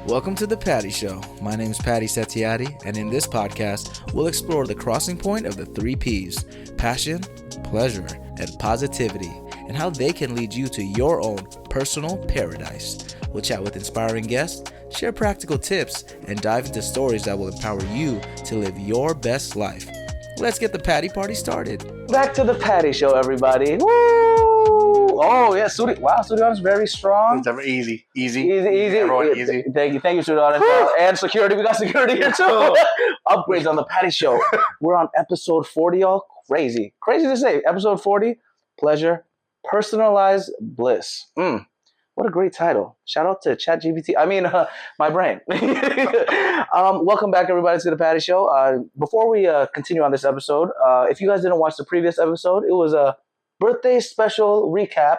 Welcome to The Patty Show. My name is Patty Setiatti, and in this podcast, we'll explore the crossing point of the 3 Ps: passion, pleasure, and positivity, and how they can lead you to your own personal paradise. We'll chat with inspiring guests, share practical tips, and dive into stories that will empower you to live your best life. Let's get the Patty Party started. Back to The Patty Show, everybody. Woo! Oh, yeah, Studio is very strong. It's easy. Everyone, easy. Thank you, Studio and security. We got security here too. Upgrades on The Patty Show. We're on episode 40, y'all. Crazy to say. Episode 40, pleasure, personalized bliss. What a great title. Shout out to ChatGPT. My brain. Welcome back, everybody, to The Patty Show. Before we continue on this episode, if you guys didn't watch the previous episode, it was a birthday special recap.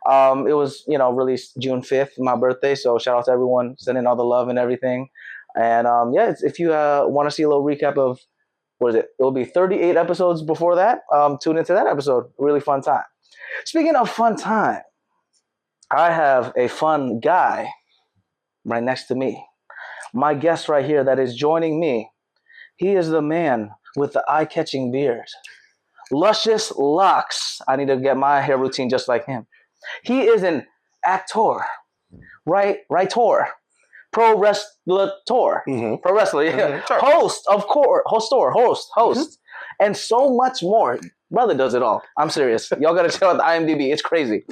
It was, released June 5th, my birthday. So shout out to everyone sending all the love and everything. And if you want to see a little recap of, it'll be 38 episodes before that. Tune into that episode. Really fun time. Speaking of fun time, I have a fun guy right next to me. My guest right here that is joining me. He is the man with the eye-catching beard. Luscious locks. I need to get my hair routine just like him. He is an actor, writer, pro wrestler, pro wrestler, yeah. Sure. Host, and so much more. Brother does it all. I'm serious. Y'all gotta check out the IMDb. It's crazy.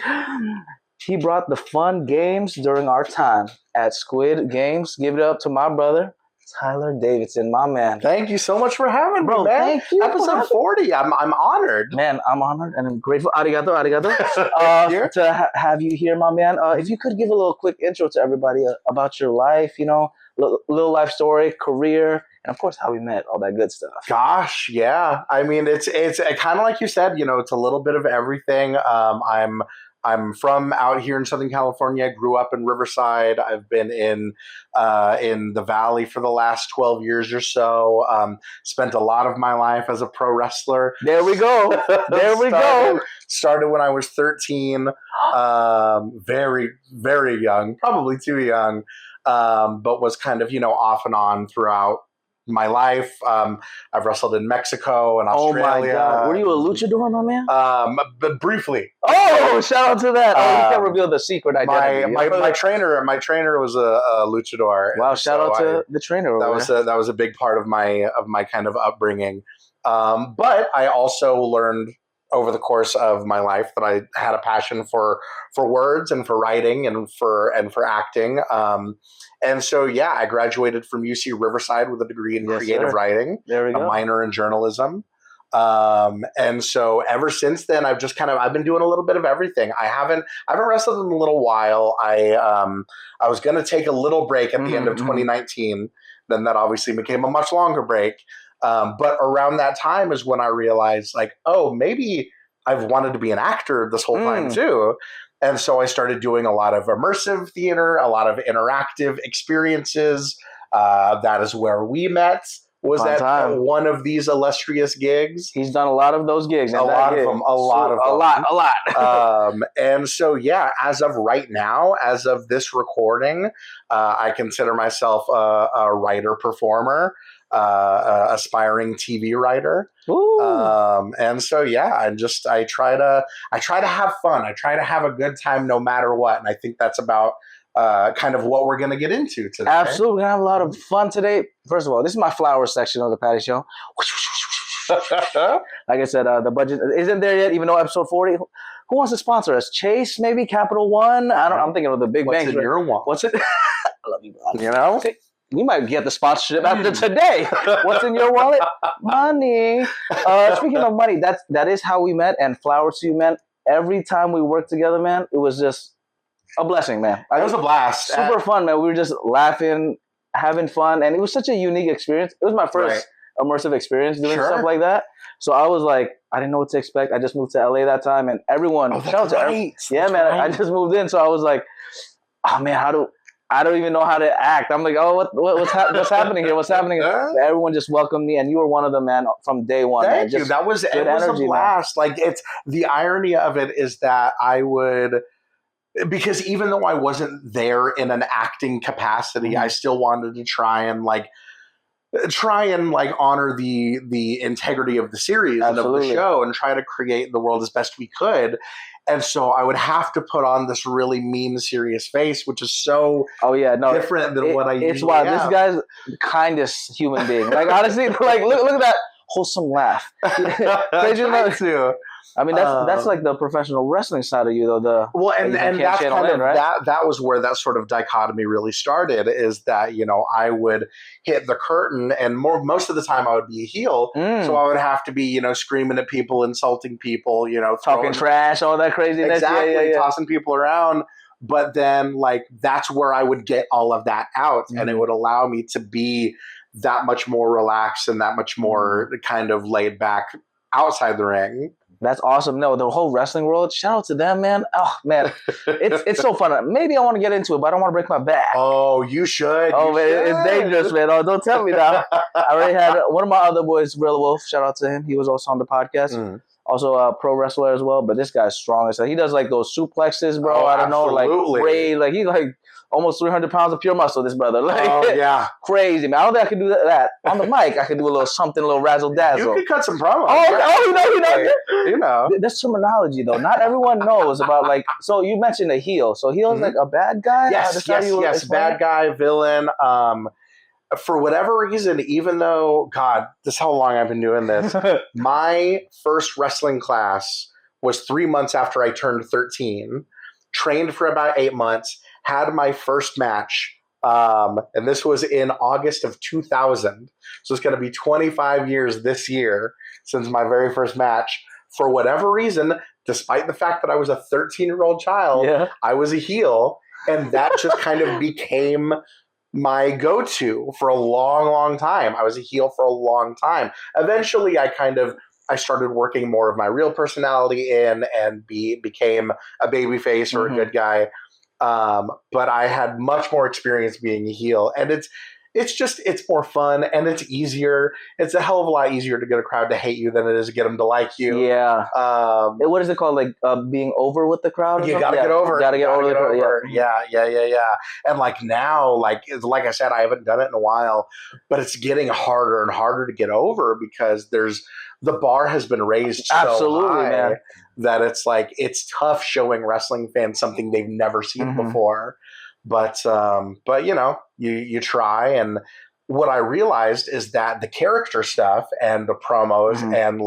He brought the fun games during our time at Squid Games. Give it up to my brother, Tyler Davidson, my man. Thank you so much for having me, man. Thank you. Episode 40. I'm honored. Man, I'm honored and I'm grateful. Arigato. To have you here, my man. If you could give a little quick intro to everybody about your life, little life story, career, and of course how we met, all that good stuff. Gosh, yeah. It's kind of like you said, it's a little bit of everything. I'm from out here in Southern California. I grew up in Riverside. I've been in the Valley for the last 12 years or so. Spent a lot of my life as a pro wrestler. There we go. Started when I was 13. Very, very young. Probably too young. But was kind of, off and on throughout my life. I've wrestled in Mexico and Australia. Oh my God. Were you a luchador, my man? But briefly. Oh, shout out to that. You can't reveal the secret identity. My trainer was a luchador. Wow, shout out to the trainer. That was a big part of my kind of upbringing. But I also learned over the course of my life that I had a passion for words and for writing and for acting. And so, yeah, I graduated from UC Riverside with a degree in creative writing, a minor in journalism. And so ever since then, I've been doing a little bit of everything. I haven't wrestled in a little while. I was going to take a little break at the end of 2019. Then that obviously became a much longer break. But around that time is when I realized, maybe I've wanted to be an actor this whole time too. And so I started doing a lot of immersive theater, a lot of interactive experiences. That is where we met. Was at one of these illustrious gigs. He's done a lot of those gigs. A lot of them. And so, yeah, as of right now, as of this recording, I consider myself a writer-performer. Aspiring TV writer. And so, yeah, I try to have fun. I try to have a good time no matter what. And I think that's about kind of what we're going to get into today. Absolutely. We're going to have a lot of fun today. First of all, this is my flowers section of the Patty Show. Like I said, the budget isn't there yet, even though episode 40. Who wants to sponsor us? Chase, maybe? Capital One? I'm thinking of the big banks. What's in your wallet? What's it? I love you, bro. We might get the sponsorship after today. What's in your wallet? Money. Speaking of money, that is how we met, and flowers to you, man. Every time we worked together, man, it was just a blessing, man. It was a blast. Super fun, man. We were just laughing, having fun, and it was such a unique experience. It was my first immersive experience doing stuff like that. So I was like, I didn't know what to expect. I just moved to LA that time, and everyone. I just moved in, so I was like, oh man, I don't even know how to act. I'm like, oh, what's happening here? What's happening? Everyone just welcomed me, and you were one of them, man, from day one. Thank you. That was a blast. Man. Like, it's the irony of it is that I would because even though I wasn't there in an acting capacity, I still wanted to try and honor the integrity of the series and of the show and try to create the world as best we could. And so I would have to put on this really mean, serious face, which is so different than what I usually It's why this guy's the kindest human being. Like, honestly, like look at that wholesome laugh. Crazy enough too. I mean, that's like the professional wrestling side of you, though. And that's kind of right? that was where that sort of dichotomy really started. Is that I would hit the curtain, and most of the time I would be a heel, so I would have to be screaming at people, insulting people, talking trash, all that craziness, exactly, tossing people around. But then, that's where I would get all of that out, and it would allow me to be that much more relaxed and that much more kind of laid back outside the ring. That's awesome. No, the whole wrestling world, shout out to them, man. Oh, man. It's so fun. Maybe I want to get into it, but I don't want to break my back. Oh, you should. Oh, man, it's dangerous, man. Oh, don't tell me now. I already had one of my other boys, Real Wolf. Shout out to him. He was also on the podcast. Also a pro wrestler as well, but this guy's strong. So he does those suplexes, bro. Oh, I don't know, he's almost 300 pounds of pure muscle, this brother. Crazy, man. I don't think I could do that. On the mic, I could do a little something, a little razzle dazzle. You could cut some promos. You know. There's terminology, though. Not everyone knows about, so you mentioned a heel. So heel is like a bad guy? Yes. Bad guy, villain. For whatever reason, even though, God, this is how long I've been doing this, my first wrestling class was 3 months after I turned 13, trained for about 8 months, had my first match, and this was in August of 2000. So it's going to be 25 years this year since my very first match. For whatever reason, despite the fact that I was a 13-year-old child, I was a heel, and that just kind of became my go-to for a long, long time. I was a heel for a long time. Eventually, I started working more of my real personality in and became a babyface or a good guy. But I had much more experience being a heel, and it's more fun and it's easier. It's a hell of a lot easier to get a crowd to hate you than it is to get them to like you. Yeah. What is it called? Being over with the crowd? You gotta get over. Gotta get over the crowd. Yeah. And now, like I said, I haven't done it in a while, but it's getting harder and harder to get over because the bar has been raised so high, man, that it's tough showing wrestling fans something they've never seen before. But you try, and what I realized is that the character stuff and the promos and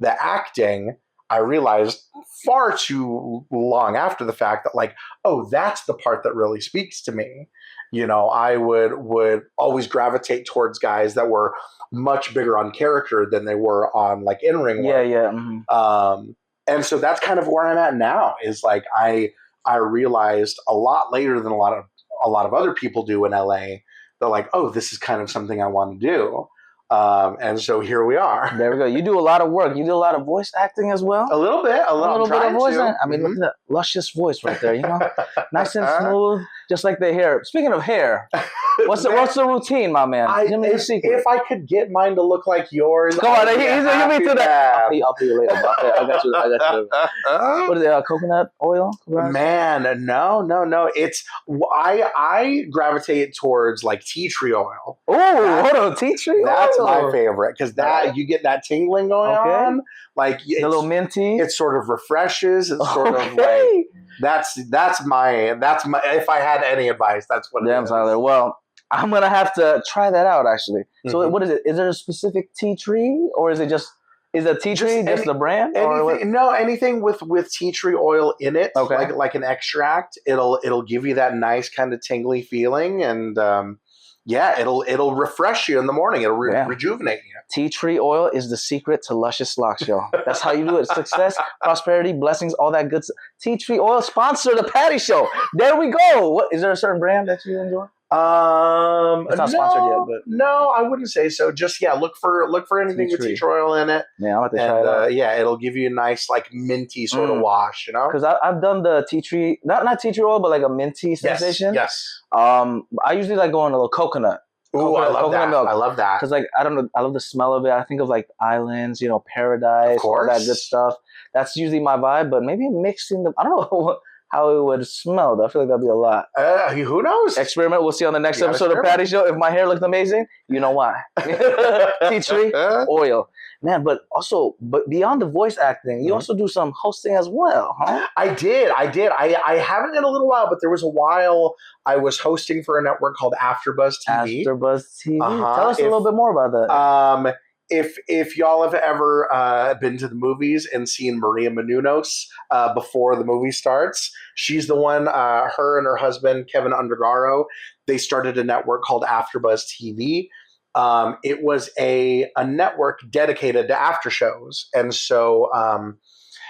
the acting, I realized far too long after the fact that that's the part that really speaks to me. I would always gravitate towards guys that were much bigger on character than they were on in-ring work. And so that's kind of where I'm at now is I realized a lot later than a lot of other people do in LA. They're oh, this is kind of something I want to do. And so here we are. There we go. You do a lot of work. You do a lot of voice acting as well? A little bit of voice acting. I mean, look at that luscious voice right there, Nice and smooth, just like the hair. Speaking of hair, what's the routine, my man? If I could get mine to look like yours. Come on, he's me to that. I'll pay you later about that. I got you. What is it, coconut oil? Man, no. It's, I gravitate towards tea tree oil. Oh, hold on, tea tree oil? That's my favorite because you get that tingling going on. A little minty. It sort of refreshes. It's sort of that's my. If I had any advice, that's what it is. Tyler. Well, I'm gonna have to try that out actually. So what is it? Is there a specific tea tree, or is it just? Is a tea tree just the brand? Anything with tea tree oil in it, like an extract, it'll give you that nice kind of tingly feeling, and it'll refresh you in the morning. It'll rejuvenate you. Tea tree oil is the secret to luscious locks, y'all. That's how you do it. Success, prosperity, blessings, all that good stuff. Tea tree oil sponsor the Patty Show. There we go. Is there a certain brand that you enjoy? It's not sponsored yet, but no, I wouldn't say so. Just look for anything with tea tree oil in it. Yeah, I'm about to try it out. It'll give you a nice minty sort of wash, Because I've done the tea tree, not tea tree oil, but a minty sensation. Yes. I usually going a little coconut. Ooh, I love that. Milk. I love that. Because I don't know, I love the smell of it. I think of paradise, all that good stuff. That's usually my vibe. But maybe mixing them. I don't know. how it would smell. Though. I feel like that'd be a lot. Who knows? Experiment. We'll see on the next episode of Patty Show. If my hair looked amazing, you know why. Tea tree, oil. Man, but beyond the voice acting, you also do some hosting as well, huh? I did. I haven't in a little while, but there was a while I was hosting for a network called AfterBuzz TV. AfterBuzz TV. Tell us a little bit more about that. If y'all have ever been to the movies and seen Maria Menounos before the movie starts, she's the one, her and her husband, Kevin Undergaro, they started a network called AfterBuzz TV. It was a network dedicated to after shows. And so,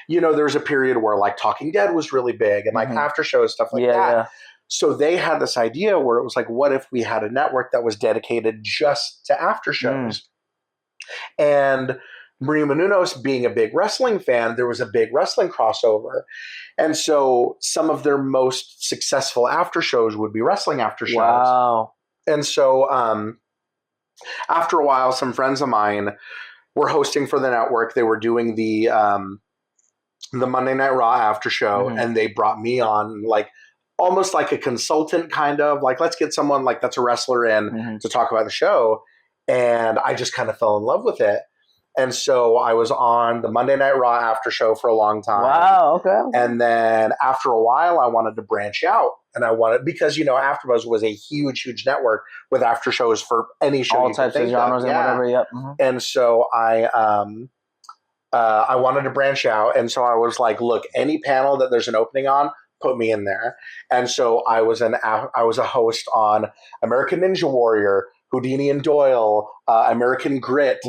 there was a period where like Talking Dead was really big and like after shows, stuff like that. Yeah. So they had this idea where it was like, what if we had a network that was dedicated just to after shows? And Maria Menounos being a big wrestling fan, there was a big wrestling crossover. And so some of their most successful after shows would be wrestling after shows. Wow. And so after a while, some friends of mine were hosting for the network. They were doing the Monday Night Raw after show, and they brought me on like almost like a consultant kind of, like, let's get someone like that's a wrestler in to talk about the show. And I just kind of fell in love with it. And so I was on the Monday Night Raw after show for a long time. Wow, okay. And then after a while, I wanted to branch out. And I wanted, because, AfterBuzz was a huge, huge network with after shows for any show. All types of genres and whatever, yep. And so I wanted to branch out. And so I was like, look, any panel that there's an opening on, put me in there. And so I was a host on American Ninja Warrior, Houdini and Doyle, American Grit,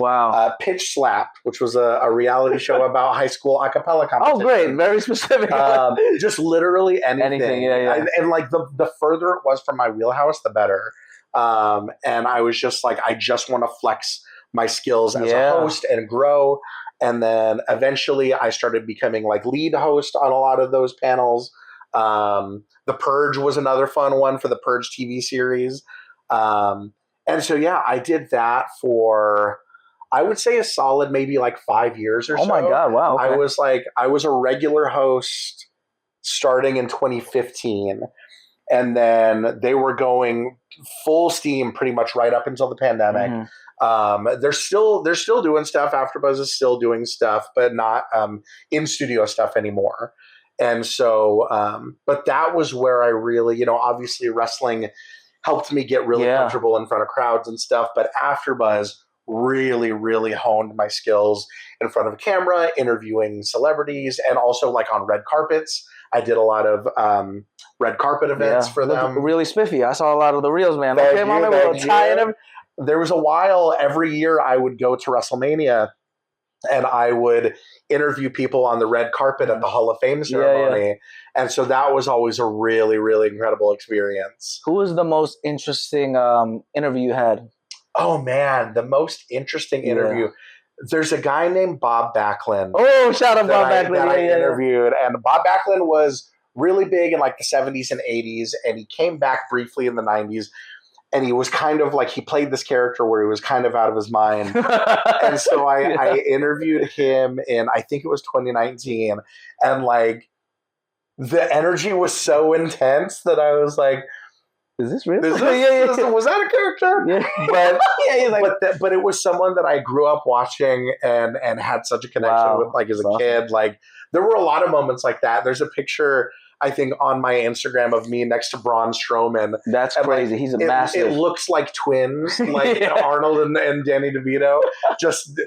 Pitch Slap, which was a reality show about high school a cappella competition. Oh, great. Very specific. Just literally anything. Yeah. And like the further it was from my wheelhouse, the better. And I was just like, I just want to flex my skills as a host and grow. And then eventually I started becoming like lead host on a lot of those panels. The Purge was another fun one for the Purge TV series. And so, I did that for, I would say a solid maybe like 5 years or so. Oh my God, wow. Okay. I was a regular host starting in 2015. And then they were going full steam pretty much right up until the pandemic. They're still doing stuff. AfterBuzz is still doing stuff, but not in studio stuff anymore. And so, but that was where I really, obviously wrestling helped me get really comfortable in front of crowds and stuff. But AfterBuzz really, really honed my skills in front of a camera, interviewing celebrities, and also like on red carpets. I did a lot of red carpet events for them. Really spiffy. I saw a lot of the reels, man. There was a while every year I would go to WrestleMania and I would interview people on the red carpet at the Hall of Fame ceremony. And so that was always a really, really incredible experience. Who was the most interesting interview you had? Oh, man, the most interesting interview. There's a guy named Bob Backlund. Oh, shout out Bob Backlund. That I interviewed. And Bob Backlund was really big in like the 70s and 80s. And he came back briefly in the 90s. And he was kind of like, he played this character where he was kind of out of his mind. And so I interviewed him in, I think it was 2019. And like, the energy was so intense that I was like, is this real? Was that a character? Yeah. But it was someone that I grew up watching and had such a connection with, like, as a kid. Like, there were a lot of moments like that. There's a picture, I think, on my Instagram of me next to Braun Strowman. That's crazy. He's a massive. It looks like twins, like Arnold and Danny DeVito, just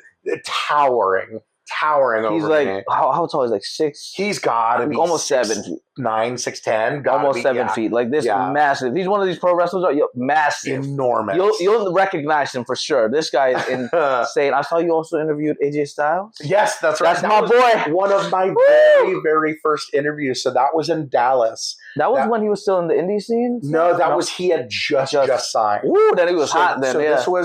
towering he's over like, me. how tall is he? Like 6? He's got to be almost 7 feet. 9, 6'10". Almost 7 feet. Like this massive. He's one of these pro wrestlers. Massive. Enormous. You'll recognize him for sure. This guy is insane. I saw you also interviewed AJ Styles. Yes, that's right. That's my boy. One of my very, very first interviews. So that was in Dallas. That was when he was still in the indie scene? No, that was, he had just signed. Ooh, then he was hot then. So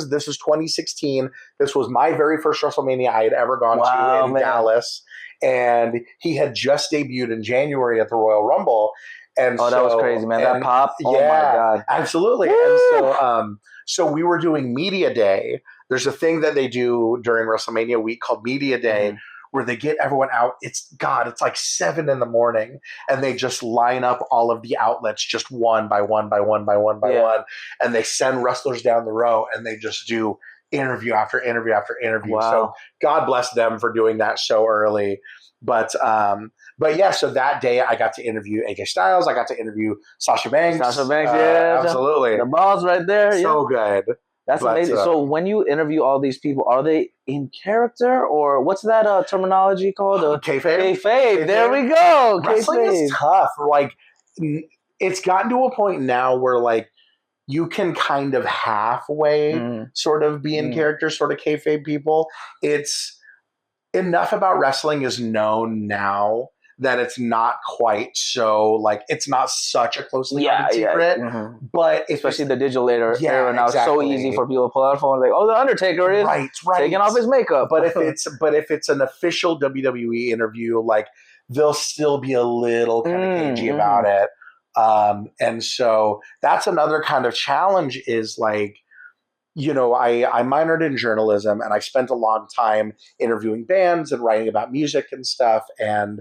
this was 2016. This was my very first WrestleMania I had ever gone to in Dallas. And he had just debuted in January at the Royal Rumble. And that was crazy, man. That pop. Oh my God. Absolutely. Woo! And so we were doing Media Day. There's a thing that they do during WrestleMania week called Media Day, where they get everyone out. It's like 7 a.m. and they just line up all of the outlets just one by one by one by one by one. And they send wrestlers down the row and they just do interview after interview after interview. Wow. So God bless them for doing that so early. But yeah, so that day I got to interview AJ Styles. I got to interview Sasha Banks. Yeah. Absolutely. The balls right there. So good. That's amazing. So when you interview all these people, are they in character or what's that terminology called? Kayfabe. Kayfabe. There we go. Wrestling is tough. Like, it's gotten to a point now where like you can kind of halfway sort of be in character, sort of kayfabe people. It's enough about wrestling is known now that it's not quite so like it's not such a closely guarded secret. But especially the digital era now, it's so easy for people to pull out a phone like, oh, the Undertaker is taking off his makeup. But if it's an official WWE interview, like they'll still be a little kind of cagey about it. And so that's another kind of challenge is like, you know, I minored in journalism and I spent a long time interviewing bands and writing about music and stuff. And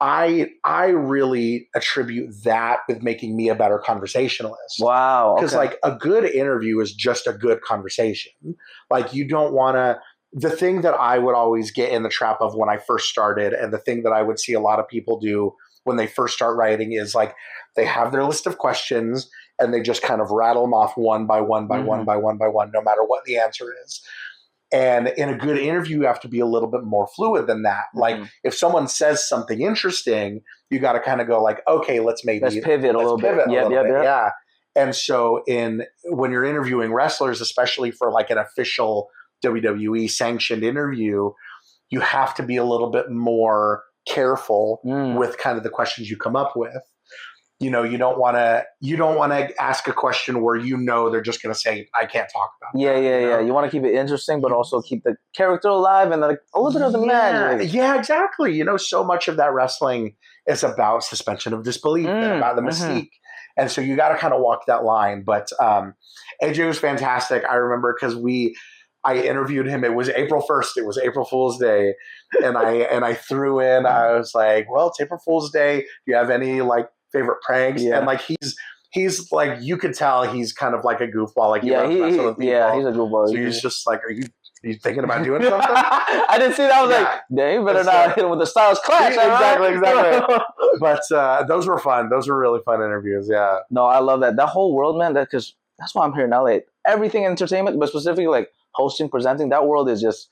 I really attribute that with making me a better conversationalist. Wow. Because like a good interview is just a good conversation. Like you don't want to, the thing that I would always get in the trap of when I first started and the thing that I would see a lot of people do when they first start writing is like they have their list of questions and they just kind of rattle them off one by one by one by one by one, no matter what the answer is. And in a good interview, you have to be a little bit more fluid than that. Like if someone says something interesting, you got to kind of go like, okay, let's pivot a little bit. Yeah. And so when you're interviewing wrestlers, especially for like an official WWE sanctioned interview, you have to be a little bit more careful with kind of the questions you come up with. You know, you don't want to ask a question where you know they're just going to say, I can't talk about that. Yeah. You want to keep it interesting, but also keep the character alive and like a little bit of the magic. Yeah, exactly. You know, so much of that wrestling is about suspension of disbelief and about the mystique. And so you got to kind of walk that line. But AJ was fantastic. I remember because I interviewed him. It was April 1st. It was April Fool's Day. And I threw in, I was like, well, it's April Fool's Day. Do you have any like favorite pranks? And like he's like, you could tell he's kind of like a goofball. Like he's a goofball. So he's just like, are you thinking about doing something? I didn't see that. I was like, dang, you better not hit him with the Styles Clash. Exactly. But those were fun. Those were really fun interviews. Yeah. No, I love that. That whole world, man. Because that's why I'm here in LA. Everything entertainment, but specifically like hosting, presenting, that world is just,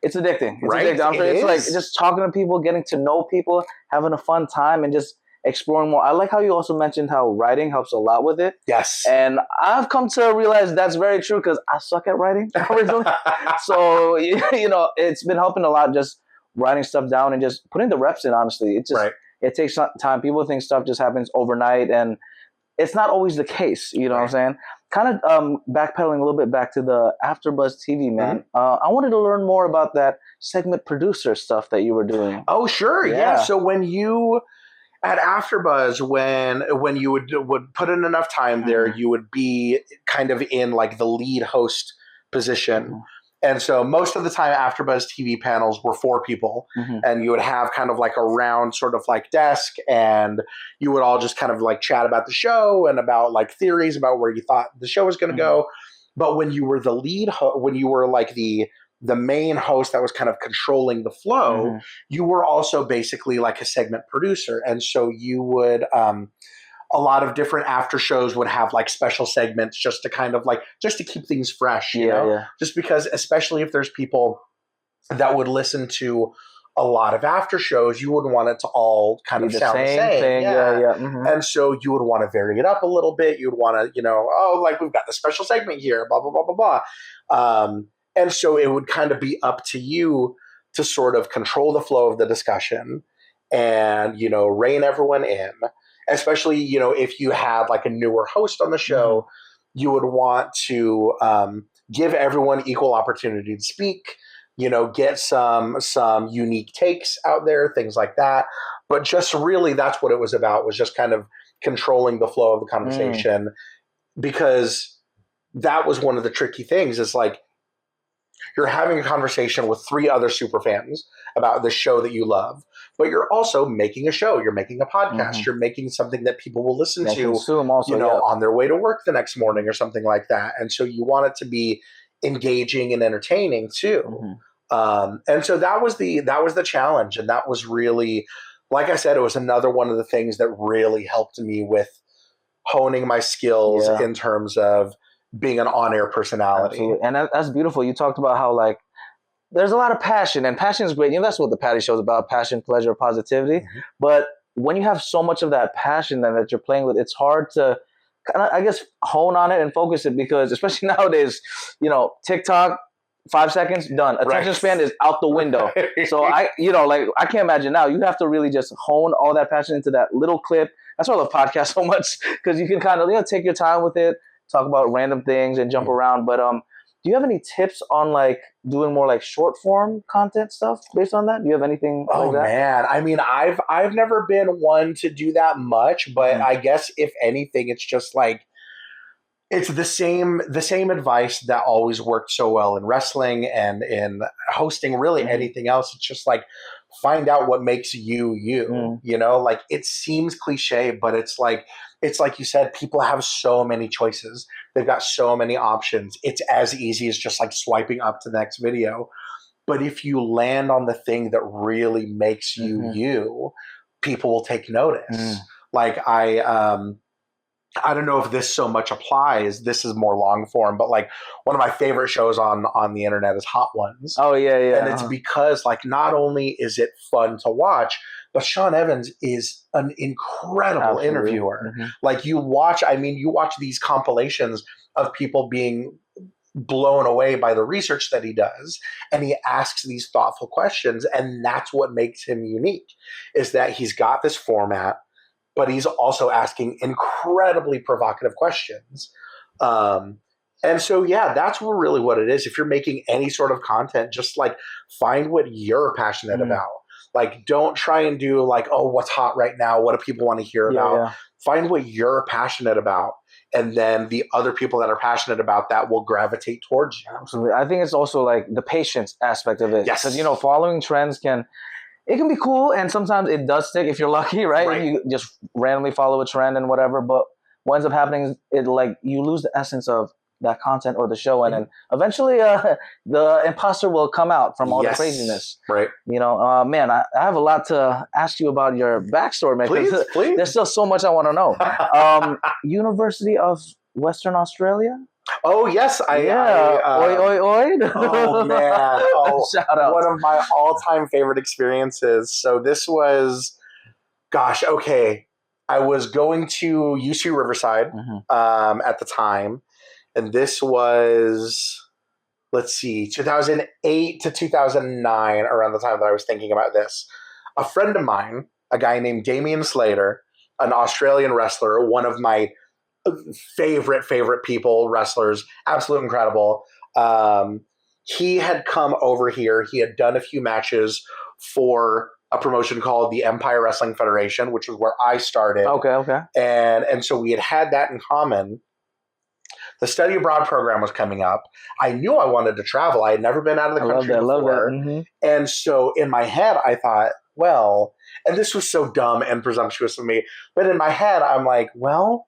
it's addicting. It's addicting. It's like just talking to people, getting to know people, having a fun time, and just exploring more. I like how you also mentioned how writing helps a lot with it. Yes. And I've come to realize that's very true because I suck at writing originally. So, you know, it's been helping a lot just writing stuff down and just putting the reps in, honestly. It just, it takes time. People think stuff just happens overnight and it's not always the case. You know what I'm saying? Kind of backpedaling a little bit back to the AfterBuzz TV, man. I wanted to learn more about that segment producer stuff that you were doing. Oh, sure. Yeah. So when you... At AfterBuzz, when you would put in enough time there, you would be kind of in like the lead host position. And so most of the time AfterBuzz TV panels were 4 people and you would have kind of like a round sort of like desk and you would all just kind of like chat about the show and about like theories about where you thought the show was going to go. But when you were the lead, when you were like the main host that was kind of controlling the flow, you were also basically like a segment producer. And so you would, a lot of different after shows would have like special segments just to kind of like, just to keep things fresh, you know, just because, especially if there's people that would listen to a lot of after shows, you wouldn't want it to all kind of sound the same thing. And so you would want to vary it up a little bit. You'd want to, you know, oh, like we've got the special segment here, blah, blah, blah, blah, blah. And so it would kind of be up to you to sort of control the flow of the discussion and, you know, rein everyone in, especially, you know, if you had like a newer host on the show, you would want to give everyone equal opportunity to speak, you know, get some unique takes out there, things like that. But just really that's what it was about, was just kind of controlling the flow of the conversation because that was one of the tricky things is like, You're having a conversation with 3 other super fans about the show that you love, but you're also making a show. You're making a podcast. You're making something that people will listen to, consume also, on their way to work the next morning or something like that. And so you want it to be engaging and entertaining too. And so that was the challenge. And that was really, like I said, it was another one of the things that really helped me with honing my skills in terms of being an on-air personality. Absolutely. And that's beautiful. You talked about how like there's a lot of passion, and passion is great. That's what the Patty Show is about: passion, pleasure, positivity. But when you have so much of that passion that you're playing with, it's hard to kind of, I guess, hone on it and focus it, because especially nowadays, TikTok, 5 seconds, done. Attention span is out the window. So I can't imagine now. You have to really just hone all that passion into that little clip. That's why I love podcasts so much, because you can kind of take your time with it, talk about random things and jump around. But do you have any tips on like doing more like short form content stuff based on that? Do you have anything like that? Oh man, I mean, I've never been one to do that much, but I guess if anything, it's just like it's the same advice that always worked so well in wrestling and in hosting, really anything else. It's just like find out what makes you. Like it seems cliche, but it's like you said, people have so many choices. They've got so many options. It's as easy as just like swiping up to the next video. But if you land on the thing that really makes you, people will take notice. Like I don't know if this so much applies. This is more long form, but like one of my favorite shows on the internet is Hot Ones. Oh yeah. And it's because like not only is it fun to watch, but Sean Evans is an incredible interviewer. Like you watch these compilations of people being blown away by the research that he does, and he asks these thoughtful questions, and that's what makes him unique, is that he's got this format, but he's also asking incredibly provocative questions. And so, that's really what it is. If you're making any sort of content, just like find what you're passionate about. Like, don't try and do like, oh, what's hot right now? What do people want to hear about? Find what you're passionate about. And then the other people that are passionate about that will gravitate towards you. Absolutely. I think it's also like the patience aspect of it. Yes. Because, following trends can be cool, and sometimes it does stick if you're lucky, right? You just randomly follow a trend and whatever, but what ends up happening is you lose the essence of that content or the show, and then eventually the imposter will come out from all the craziness. Right. Man, I have a lot to ask you about your backstory, man. Please. There's still so much I want to know. University of Western Australia? Oh, yes. Oi. Oh, man. Shout out. One of my all-time favorite experiences. So this was, I was going to UC Riverside at the time. And this was, 2008 to 2009, around the time that I was thinking about this. A friend of mine, a guy named Damian Slater, an Australian wrestler, one of my favorite people, wrestlers, absolute incredible. He had come over here. He had done a few matches for a promotion called the Empire Wrestling Federation, which was where I started. Okay. And so we had that in common. The study abroad program was coming up. I knew I wanted to travel. I had never been out of the country before. Love that. And so in my head, I thought, well, and this was so dumb and presumptuous of me, but in my head, I'm like, well,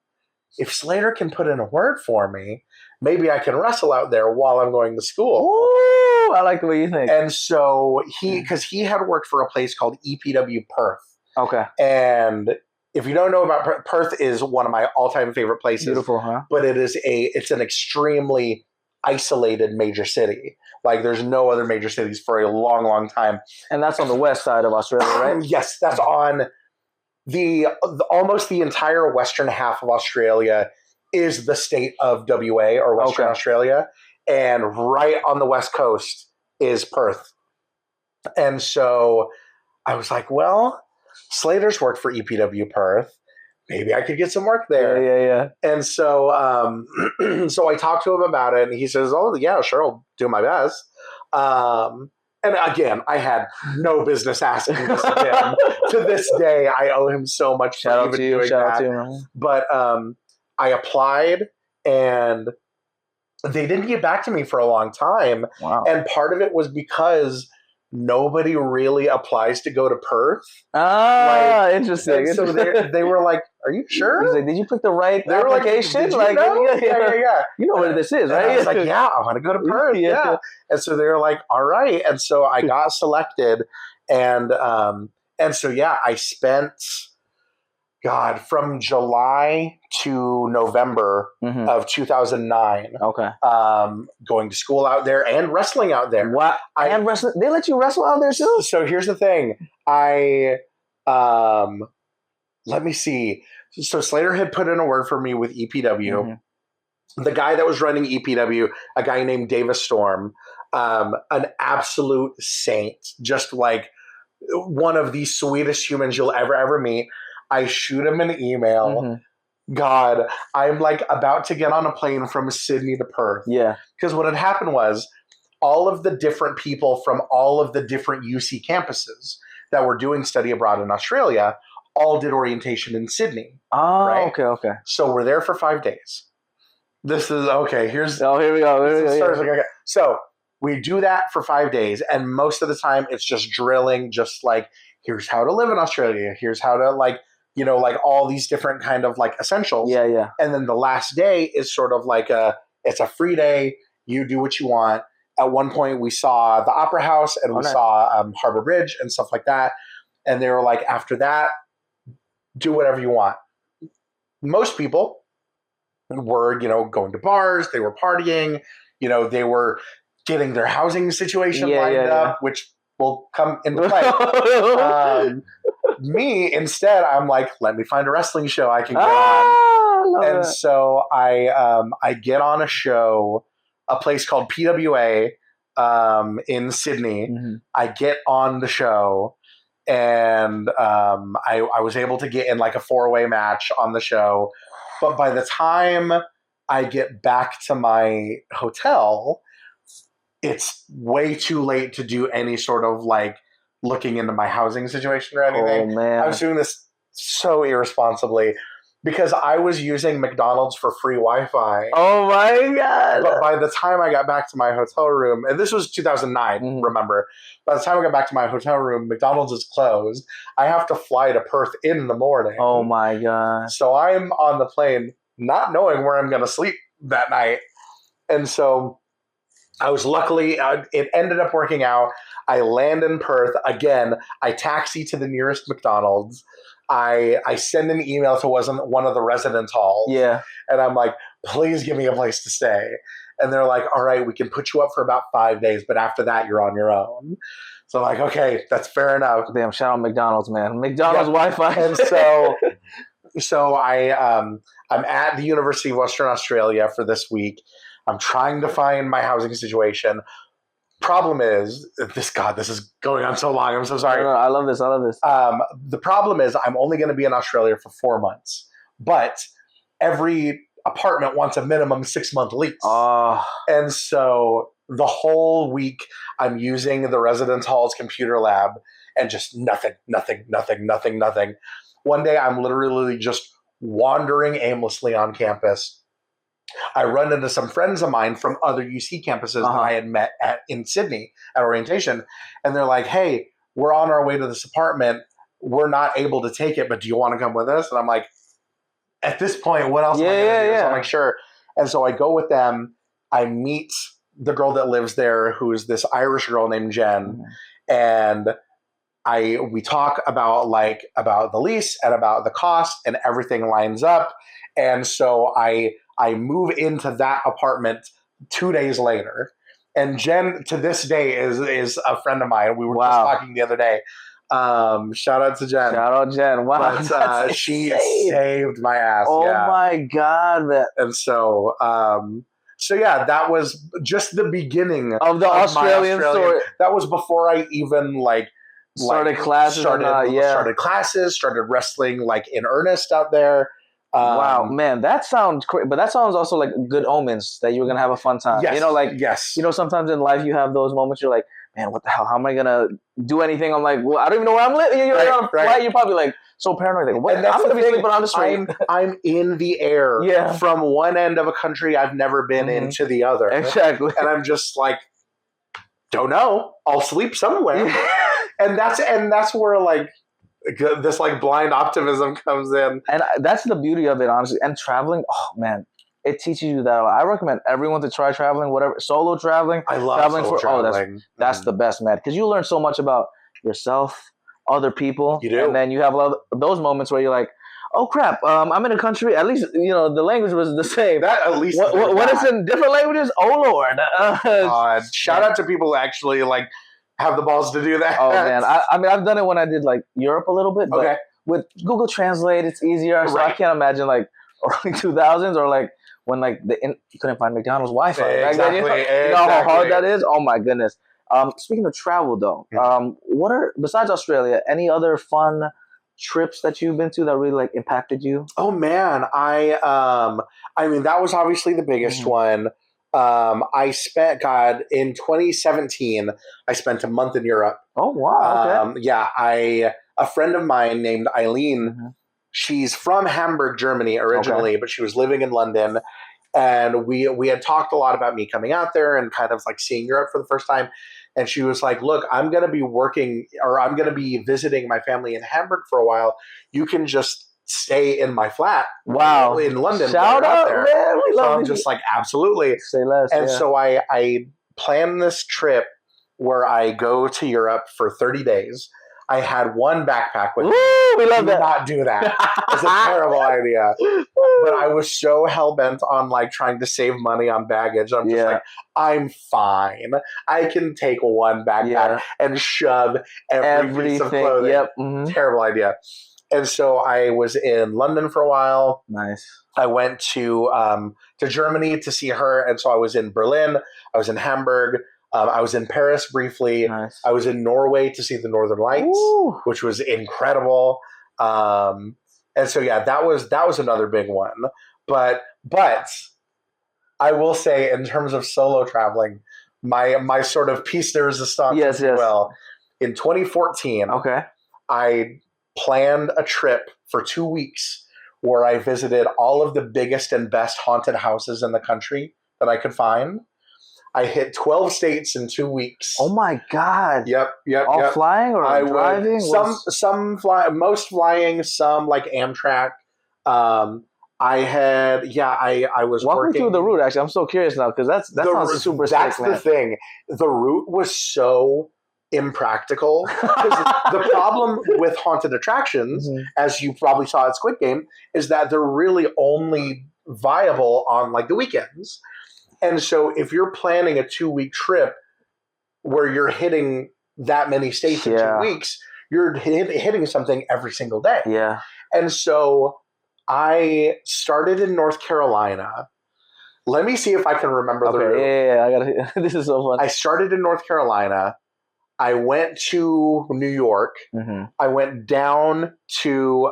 if Slater can put in a word for me, maybe I can wrestle out there while I'm going to school. Ooh, I like the way you think. And so because he had worked for a place called EPW Perth. Okay. And if you don't know about Perth, is one of my all-time favorite places. Beautiful, huh? But it's an extremely isolated major city. Like there's no other major cities for a long, long time. And that's on the west side of Australia, right? Yes, that's on almost the entire western half of Australia is the state of WA or Western Australia. And right on the west coast is Perth. And so I was like, well, Slater's worked for EPW Perth. Maybe I could get some work there. Yeah. And so so I talked to him about it, and he says, oh, yeah, sure, I'll do my best. And again, I had no business asking this of him. To this day, I owe him so much for even doing that. But I applied, and they didn't get back to me for a long time. Wow. And part of it was because nobody really applies to go to Perth. Interesting. So they were like, "Are you sure?" He's like, "Did you pick the right they were application?" Like, "Did you know?" Yeah. You know where this is, right? And I was like, "Yeah, I want to go to Perth." Yeah. And so they were like, "All right." And so I got selected, and so yeah, I spent, God, from July to November of 2009. Okay. Going to school out there and wrestling out there. What? And wrestling? They let you wrestle out there too? So here's the thing. Let me see. So Slater had put in a word for me with EPW. The guy that was running EPW, a guy named Davis Storm, an absolute saint, just like one of the sweetest humans you'll ever meet. I shoot him an email. God, I'm like about to get on a plane from Sydney to Perth. Yeah. Because what had happened was all of the different people from all of the different UC campuses that were doing study abroad in Australia all did orientation in Sydney. Oh, right? Okay. So we're there for 5 days. This is, okay, here we go. So we do that for 5 days, and most of the time it's just drilling, just like, here's how to live in Australia, here's how to, like, you know, like all these different kind of like essentials. Yeah. And then the last day is sort of like it's a free day. You do what you want. At one point we saw the Opera House and we saw Harbor Bridge and stuff like that. And they were like, after that, do whatever you want. Most people were, you know, going to bars. They were partying. You know, they were getting their housing situation lined up, which will come into play. Me, instead, I'm like, let me find a wrestling show I can get on. And so I get on a show, a place called PWA in Sydney. I get on the show, and I was able to get in like a 4-way match on the show. But by the time I get back to my hotel, it's way too late to do any sort of like looking into my housing situation or anything. Oh, man. I was doing this so irresponsibly because I was using McDonald's for free Wi-Fi. Oh my God. But by the time I got back to my hotel room, and this was 2009, remember, by the time I got back to my hotel room, McDonald's is closed. I have to fly to Perth in the morning. Oh my God. So I'm on the plane not knowing where I'm going to sleep that night. And so I was luckily, it ended up working out. I land in Perth. Again, I taxi to the nearest McDonald's. I send an email to one of the residence halls. Yeah. And I'm like, please give me a place to stay. And they're like, all right, we can put you up for about 5 days, but after that, you're on your own. So I'm like, okay, that's fair enough. Damn, shout out McDonald's, man. McDonald's Wi-Fi. And so I'm at the University of Western Australia for this week. I'm trying to find my housing situation. Problem is, this is going on so long. I'm so sorry. No, I love this. The problem is I'm only going to be in Australia for 4 months, but every apartment wants a minimum 6-month lease. And so the whole week I'm using the residence hall's computer lab and just nothing. One day I'm literally just wandering aimlessly on campus. I run into some friends of mine from other UC campuses that I had met in Sydney at orientation. And they're like, hey, we're on our way to this apartment. We're not able to take it, but do you want to come with us? And I'm like, at this point, what else am I going to do? So I'm like, sure. And so I go with them. I meet the girl that lives there, who is this Irish girl named Jen. And we talk about the lease and about the cost, and everything lines up. And so I move into that apartment 2 days later. And Jen, to this day, is a friend of mine. We were just talking the other day. Shout out to Jen. Wow. But she saved my ass. Oh my God, man. And so yeah, that was just the beginning of the Australian story. That was before I even started classes. Started classes, started wrestling in earnest out there. Wow, man, that sounds crazy, but that sounds also like good omens that you were gonna have a fun time. Yes, yes. You know, sometimes in life you have those moments you're like, man, what the hell? How am I gonna do anything? I'm like, well, I don't even know where I'm living. You're on a flight. You're probably like so paranoid. Like, what? And that's I'm gonna the be thing. sleeping on the street. I'm in the air from one end of a country I've never been in to the other. Exactly. And I'm just like, don't know. I'll sleep somewhere. and that's where like this like blind optimism comes in. And that's the beauty of it, honestly. And traveling, oh man, it teaches you that a lot. I recommend everyone to try traveling, whatever, solo traveling. I love traveling solo traveling. That's the best, man, because you learn so much about yourself, other people. You do. And then you have a lot of those moments where you're like, oh crap, I'm in a country, at least, the language was the same. That at least when it's in different languages, oh Lord. Shout out to people who actually like have the balls to do that. Oh man, I mean, I've done it when I did like Europe a little bit, but with Google Translate, it's easier. So I can't imagine like early 2000s or like when like you couldn't find McDonald's Wi-Fi. Exactly. You know how hard that is? Oh my goodness. Speaking of travel though, what are, besides Australia, any other fun trips that you've been to that really like impacted you? Oh man, I mean that was obviously the biggest one. I spent in 2017 I spent a month in Europe. Oh wow. Okay. Yeah, a friend of mine named Eileen, she's from Hamburg, Germany originally, but she was living in London, and we had talked a lot about me coming out there and kind of like seeing Europe for the first time. And she was like, look, I'm going to be visiting my family in Hamburg for a while. You can just stay in my flat. Wow. In London. Shout out, there. Man. We love I'm just like, absolutely. Say less. And so I planned this trip where I go to Europe for 30 days. I had one backpack with me. We love that. Do not do that. It's a terrible idea. But I was so hell-bent on like trying to save money on baggage. I'm just like, I'm fine. I can take one backpack and shove every piece of clothing. Yep. Terrible idea. And so I was in London for a while. Nice. I went to Germany to see her. And so I was in Berlin. I was in Hamburg. I was in Paris briefly. Nice. I was in Norway to see the Northern Lights, which was incredible. And so yeah, that was another big one. But I will say, in terms of solo traveling, my sort of piece de resistance as well. In 2014, I planned a trip for 2 weeks where I visited all of the biggest and best haunted houses in the country that I could find. I hit 12 states in 2 weeks. Oh my God. Yep. All flying or driving? Some fly, most flying, some like Amtrak. I was Walk working. me through the route, actually. I'm so curious now because that sounds super sick, That's the thing. The route was so impractical. The problem with haunted attractions, as you probably saw at Squid Game, is that they're really only viable on like the weekends. And so if you're planning a 2-week trip where you're hitting that many states in 2 weeks, you're hitting something every single day. Yeah. And so I started in North Carolina. Let me see if I can remember the route. Yeah. I gotta. This is so fun. I started in North Carolina. I went to New York. I went down to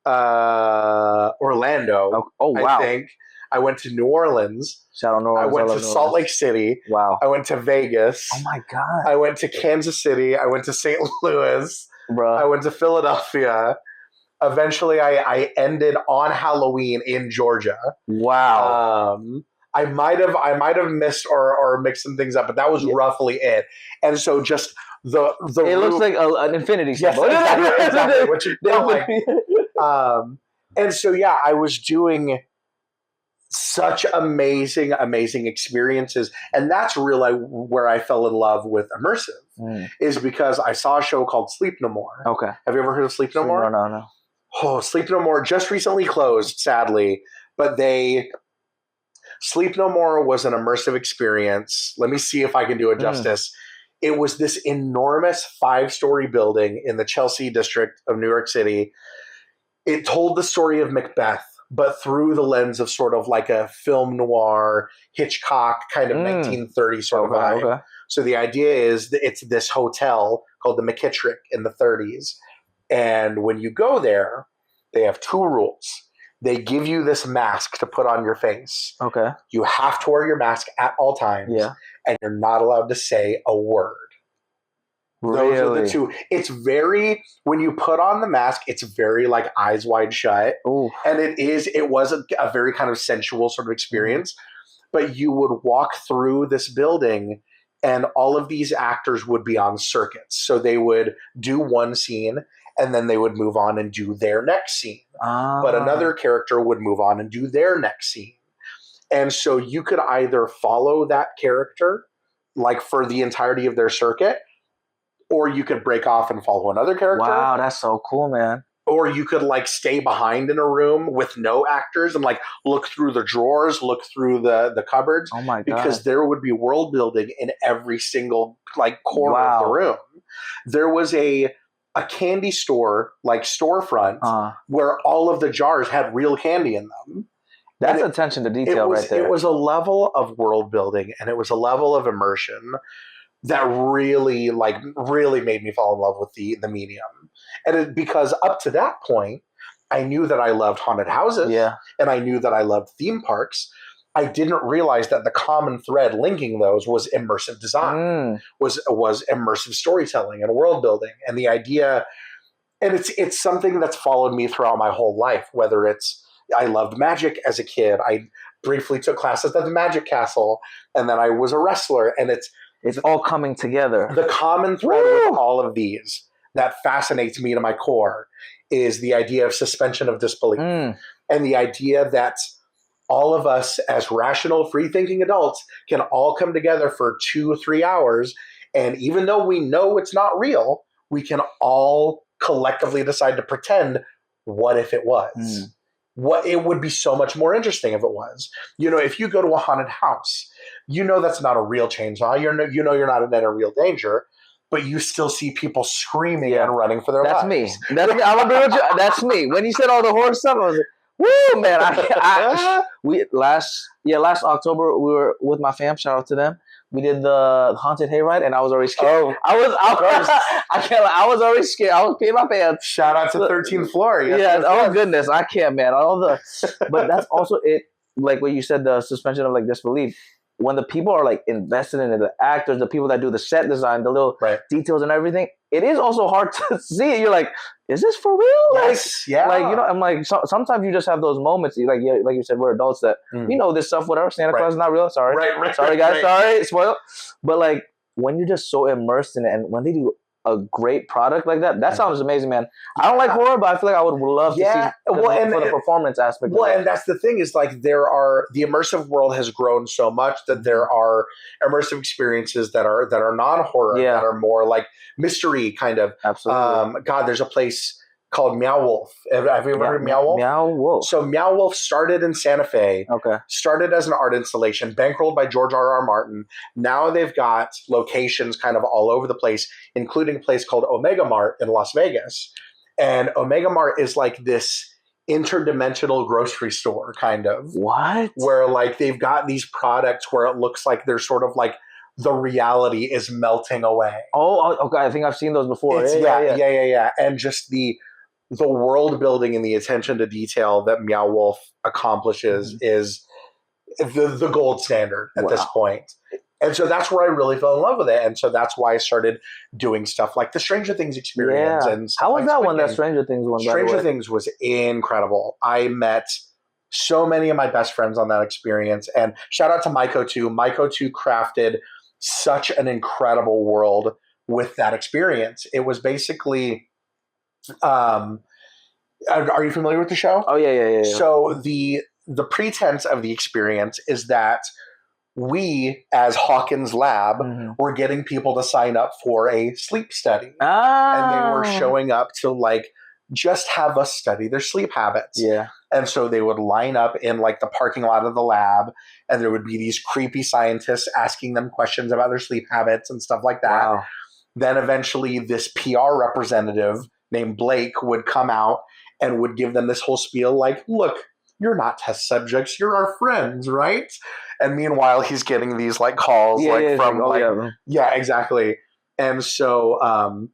Orlando. Oh wow. I think. I went to New Orleans. Shout out New Orleans. I went to Salt Lake City. Wow. I went to Vegas. Oh my God. I went to Kansas City. I went to St. Louis. Bruh. I went to Philadelphia. Eventually, I ended on Halloween in Georgia. Wow. I might have missed or mixed some things up, but that was roughly it. And so just the it looks like an infinity symbol. Yes, exactly. What you feel like. And so yeah, I was doing such amazing experiences, and that's really where I fell in love with immersive. Is because I saw a show called Sleep No More. Okay. Have you ever heard of Sleep No More? No. Oh, Sleep No More just recently closed, sadly, but Sleep No More was an immersive experience. Let me see if I can do it justice. It was this enormous 5-story building in the Chelsea district of New York City. It told the story of Macbeth, but through the lens of sort of like a film noir, Hitchcock kind of 1930s sort of vibe. Okay. So the idea is that it's this hotel called the McKittrick in the 30s. And when you go there, they have 2 rules. They give you this mask to put on your face. Okay. You have to wear your mask at all times. Yeah. And you're not allowed to say a word. Really? Those are the two. It's very, when you put on the mask, it's very like eyes wide shut. Ooh. And it was a very kind of sensual sort of experience. But you would walk through this building and all of these actors would be on circuits. So they would do one scene and then they would move on and do their next scene. But another character would move on and do their next scene. And so you could either follow that character like for the entirety of their circuit, or you could break off and follow another character. Wow, that's so cool, man. Or you could like stay behind in a room with no actors and like look through the drawers, look through the cupboards. Oh my God. Because there would be world building in every single like corner of the room. There was a candy store, like storefront, where all of the jars had real candy in them. That's attention to detail right there. It was a level of world building and it was a level of immersion that really made me fall in love with the medium. And because up to that point, I knew that I loved haunted houses and I knew that I loved theme parks. I didn't realize that the common thread linking those was immersive design, was immersive storytelling and world building. And the idea, and it's something that's followed me throughout my whole life, whether it's, I loved magic as a kid. I briefly took classes at the Magic Castle and then I was a wrestler, and it's all coming together. The common thread with all of these that fascinates me to my core is the idea of suspension of disbelief and the idea that all of us as rational, free-thinking adults can all come together for 2 or 3 hours. And even though we know it's not real, we can all collectively decide to pretend, what if it was? What it would be so much more interesting if it was. If you go to a haunted house, that's not a real chainsaw. You're not in any real danger, but you still see people screaming and running for their lives. Me. That's me. I'm agree with you. That's me. When you said all the horror stuff, I was like, "Woo, man!" Last October we were with my fam. Shout out to them. We did the haunted hayride, and I was already scared. I was already scared. I was peeing my pants. Shout out to 13th floor. Goodness, I can't, man. But that's also it. Like what you said, the suspension of like disbelief. When the people are like invested in it, the actors, the people that do the set design, the little details and everything, it is also hard to see it. You're like, is this for real? Yes, I'm like, sometimes you just have those moments. Like you said, we're adults that we know this stuff. Whatever, Santa Claus is not real. Sorry, sorry guys, sorry, spoil. But like when you're just so immersed in it, and when they do a great product like that sounds amazing, man. I don't like horror, but I feel like I would love to see the performance aspect. And that's the thing is like the immersive world has grown so much that there are immersive experiences that are non-horror, that are more like mystery kind of. Absolutely. There's a place called Meow Wolf. Have you ever heard of Meow Wolf? Meow Wolf. So Meow Wolf started in Santa Fe. Okay. Started as an art installation, bankrolled by George R.R. Martin. Now they've got locations kind of all over the place, including a place called Omega Mart in Las Vegas. And Omega Mart is like this interdimensional grocery store, kind of. What? Where like they've got these products where it looks like they're sort of like the reality is melting away. Oh, okay. I think I've seen those before. Yeah. And just the world building and the attention to detail that Meow Wolf accomplishes is the gold standard at this point. And so that's where I really fell in love with it. And so that's why I started doing stuff like the Stranger Things experience. Yeah. And how was like that one, that Stranger Things one? Stranger Things was incredible. I met so many of my best friends on that experience. And shout out to Maiko too. Maiko too crafted such an incredible world with that experience. It was basically... are you familiar with the show? Oh yeah. So the pretense of the experience is that we, as Hawkins Lab, were getting people to sign up for a sleep study, and they were showing up to like just have us study their sleep habits. Yeah. And so they would line up in like the parking lot of the lab, and there would be these creepy scientists asking them questions about their sleep habits and stuff like that. Wow. Then eventually this PR representative named Blake would come out and would give them this whole spiel like, look, you're not test subjects, you're our friends, right? And meanwhile, he's getting these like calls exactly. And so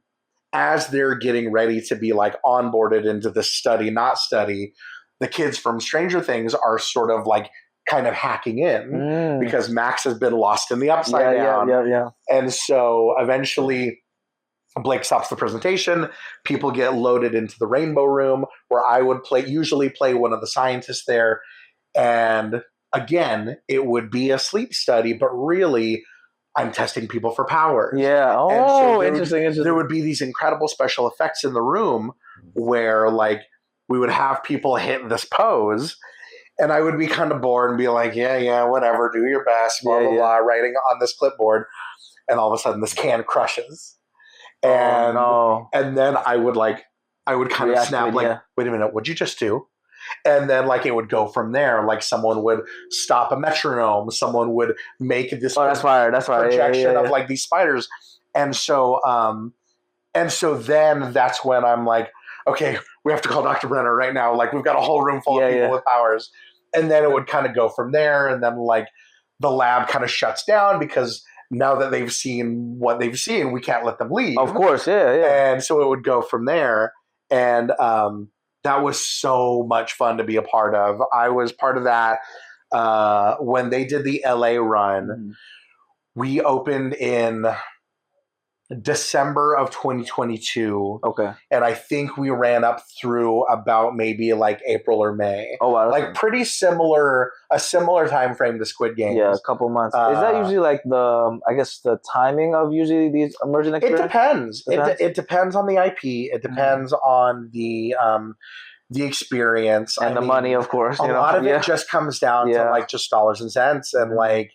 as they're getting ready to be like onboarded into the study, not study, the kids from Stranger Things are sort of like kind of hacking in because Max has been lost in the upside down. Yeah. And so eventually Blake stops the presentation. People get loaded into the Rainbow Room where I would usually play one of the scientists there. And again, it would be a sleep study, but really I'm testing people for powers. Yeah. Oh, interesting. There would be these incredible special effects in the room where like we would have people hit this pose and I would be kind of bored and be like, yeah, whatever, do your best, blah, blah, blah, writing on this clipboard. And all of a sudden this can crushes. And and then I would kind of snap like, wait a minute, what'd you just do? And then like it would go from there. Like someone would stop a metronome. Someone would make this projection of like these spiders. And so then that's when I'm like, okay, we have to call Dr. Brenner right now. Like we've got a whole room full of people with powers. And then it would kind of go from there. And then like the lab kind of shuts down because now that they've seen what they've seen, we can't let them leave. Of course, yeah. And so it would go from there. And that was so much fun to be a part of. I was part of that when they did the LA run. We opened in December of 2022. Okay. And I think we ran up through about maybe like April or May. Oh, wow. Like pretty similar, a similar time frame to Squid Game. Yeah, a couple months. Is that usually like the timing of usually these emergent experiences? It depends. It depends on the IP. It depends on the experience. And the money, of course. A lot of it just comes down to like just dollars and cents and like,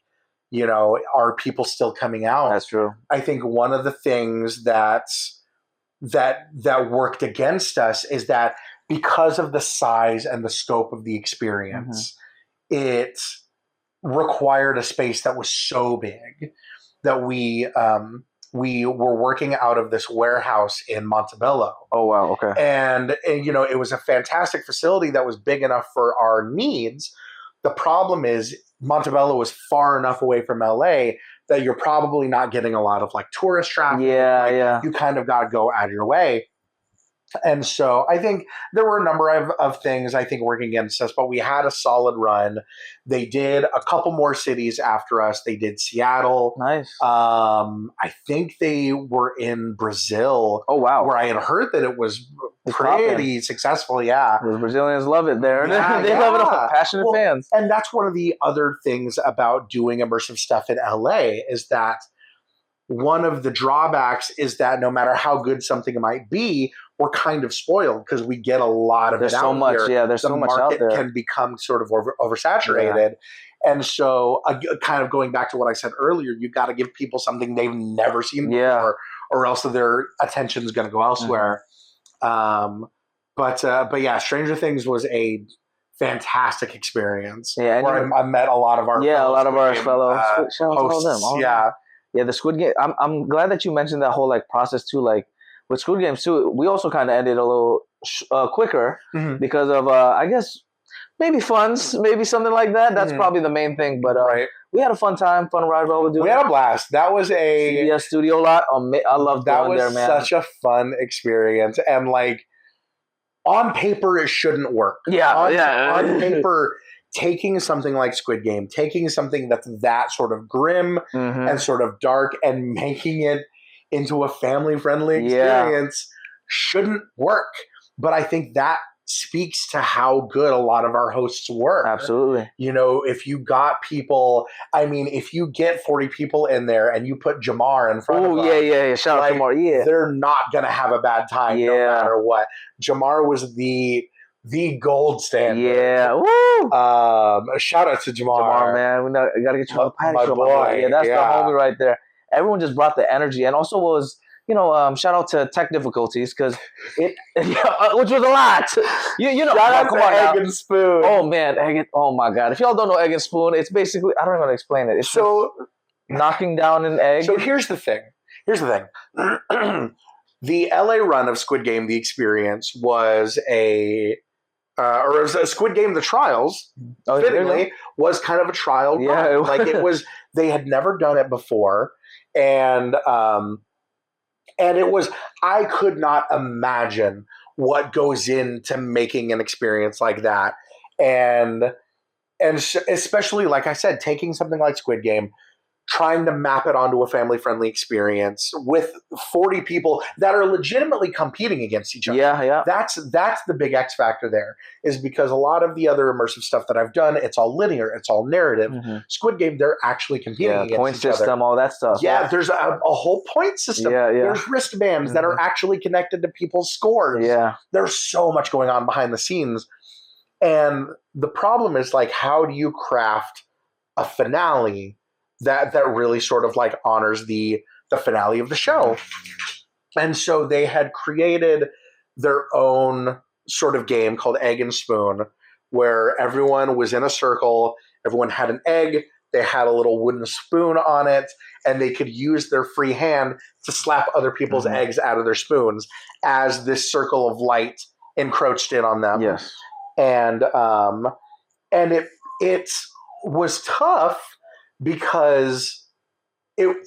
you know, are people still coming out? That's true. I think one of the things that worked against us is that because of the size and the scope of the experience, it required a space that was so big that we were working out of this warehouse in Montebello. Oh, wow. Okay. And, you know, it was a fantastic facility that was big enough for our needs. The problem is Montebello was far enough away from LA that you're probably not getting a lot of like tourist traffic. You kind of got to go out of your way. And so I think there were a number of things I think working against us, but we had a solid run. They did a couple more cities after us. They did Seattle. Nice. I think they were in Brazil. Oh, wow. Where I had heard that it was pretty successful. Yeah. The Brazilians love it there. They love it all. Passionate fans. And that's one of the other things about doing immersive stuff in LA is that one of the drawbacks is that no matter how good something might be, we're kind of spoiled because we get a lot of it out here. There's so much out there. The market can become sort of oversaturated. Yeah. And so kind of going back to what I said earlier, you got to give people something they've never seen before or else their attention is going to go elsewhere. But yeah, Stranger Things was a fantastic experience where I met a lot of our fellow hosts. Yeah, the Squid Game. I'm glad that you mentioned that whole like process too. Like with Squid Games too, we also kind of ended a little quicker because of I guess maybe funds, maybe something like that. That's probably the main thing. But we had a fun time, fun ride while we're doing. We had a blast. That was a studio lot. I loved going there, man. That was such a fun experience, and like on paper, it shouldn't work. On paper. Taking something like Squid Game, taking something that's that sort of grim and sort of dark and making it into a family-friendly experience shouldn't work. But I think that speaks to how good a lot of our hosts were. Absolutely. You know, if you got people, I mean, if you get 40 people in there and you put Jamar in front of them. Shout out Jamar. Yeah. They're not going to have a bad time no matter what. Jamar was the gold standard. Yeah. Woo! Shout out to Jamar. Jamar, man. We gotta get you on the patty show. Boy. Yeah, that's the homie right there. Everyone just brought the energy, and also was, shout out to tech difficulties because which was a lot. Shout out to Egg and Spoon. Oh man, oh my god! If y'all don't know Egg and Spoon, it's basically I don't even want to explain it. It's so knocking down an egg. So here's the thing. The LA run of Squid Game, the experience was a Squid Game, the trials, fittingly, was kind of a trial run. Like it was, they had never done it before. And it was, I could not imagine what goes into making an experience like that. And especially, like I said, taking something like Squid Game, trying to map it onto a family-friendly experience with 40 people that are legitimately competing against each other. Yeah. That's the big X factor there, is because a lot of the other immersive stuff that I've done, it's all linear, it's all narrative. Squid Game, they're actually competing against point each system, other. all that stuff. Yeah, there's a whole point system. Yeah. There's wristbands that are actually connected to people's scores. Yeah. There's so much going on behind the scenes. And the problem is, like, how do you craft a finale that really sort of like honors the finale of the show? And so they had created their own sort of game called Egg and Spoon, where everyone was in a circle, everyone had an egg, they had a little wooden spoon on it, and they could use their free hand to slap other people's eggs out of their spoons as this circle of light encroached in on them. Yes. And it was tough, because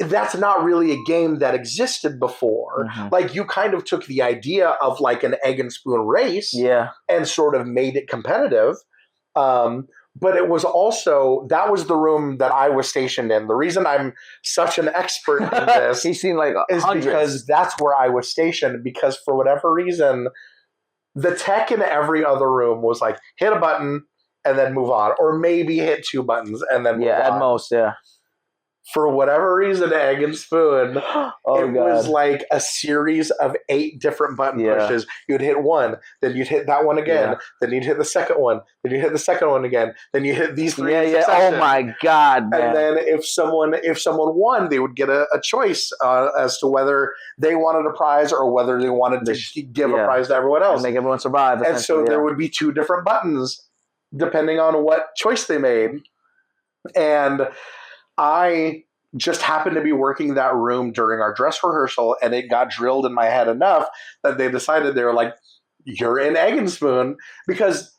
that's not really a game that existed before. Like, you kind of took the idea of like an egg and spoon race and sort of made it competitive. But it was also, that was the room that I was stationed in. The reason I'm such an expert in this He's seen like is hundreds. because that's where I was stationed, because for whatever reason, the tech in every other room was like, hit a button and then move on, or maybe hit 2 buttons and then move on. At most, For whatever reason, Egg and Spoon, was like a series of 8 different button pushes. You'd hit one, then you'd hit that one again, then you'd hit the second one, then you hit the second one again, then you hit these 3 in succession. Oh my God, man. And then if someone won, they would get a choice as to whether they wanted a prize or whether they wanted to give a prize to everyone else. And make everyone survive. And so there would be 2 different buttons depending on what choice they made. And I just happened to be working that room during our dress rehearsal, and it got drilled in my head enough that they decided, they were like, you're in Egg and Spoon. Because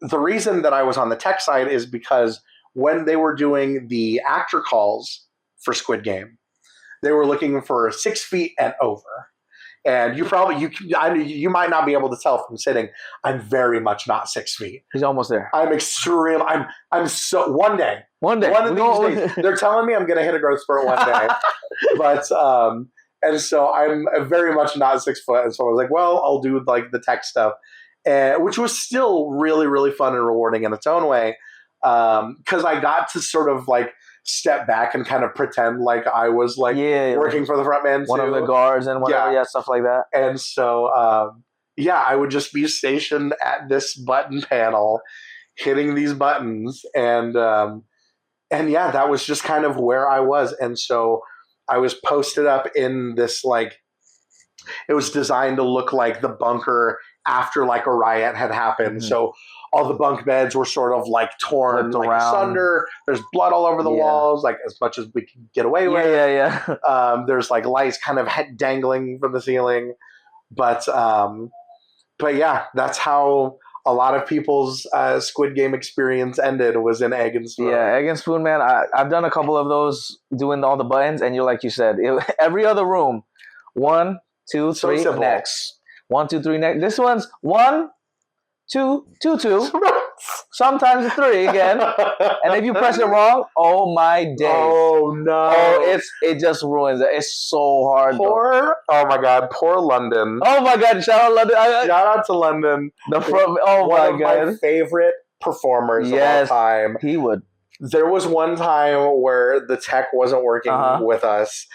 the reason that I was on the tech side is because when they were doing the actor calls for Squid Game, they were looking for 6 feet and over. And you might not be able to tell from sitting, I'm very much not 6 feet. He's almost there. I'm extreme. I'm so, one day. One of these days. They're telling me I'm going to hit a growth spurt one day. But, and so I'm very much not 6 foot. And so I was like, well, I'll do like the tech stuff, which was still really, really fun and rewarding in its own way. Cause I got to sort of like step back and kind of pretend like I was like working for the front man, one of the guards and whatever, stuff like that. And so, I would just be stationed at this button panel, hitting these buttons, and that was just kind of where I was. And so I was posted up in this, like, it was designed to look like the bunker after like a riot had happened. So all the bunk beds were sort of like torn like asunder. There's blood all over the walls, like as much as we can get away with. There's like lights kind of dangling from the ceiling. But yeah, that's how a lot of people's Squid Game experience ended, was in Egg and Spoon. Yeah, Egg and Spoon, man. I've done a couple of those, doing all the buttons, and like you said, every other room, 1, 2, 3, next. 1, 2, 3, next. This one's 1, 2, 2, 2. Sometimes 3 again. And if you press it wrong, oh my days. Oh no. Oh, it just ruins it. It's so hard. Oh my God, poor London. Oh my God, shout out London. Shout out to London. One of my favorite performers of all time. He would. There was one time where the tech wasn't working with us,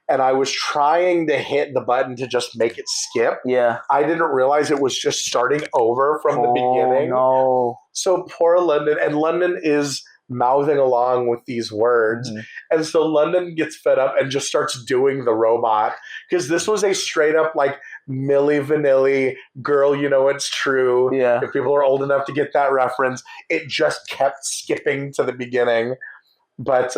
and I was trying to hit the button to just make it skip. Yeah. I didn't realize it was just starting over from the beginning. No. So poor London. And London is mouthing along with these words. And so London gets fed up and just starts doing the robot. Because this was a straight up like Milli Vanilli, Girl, You Know It's True. Yeah. If people are old enough to get that reference, it just kept skipping to the beginning. But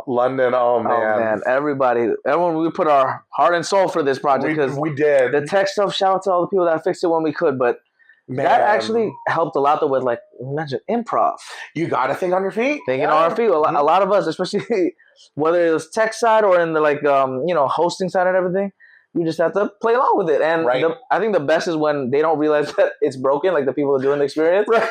London, oh man, everyone, we put our heart and soul for this project, because we did. The tech stuff. Shout out to all the people that fixed it when we could, but that actually helped a lot. Though, with like you mentioned, improv. You got to think on your feet. Thinking on our feet. A lot of us, especially whether it was tech side or in the like hosting side and everything, You just have to play along with it. And Right. I think the best is when they don't realize that it's broken, like the people who are doing the experience. Right.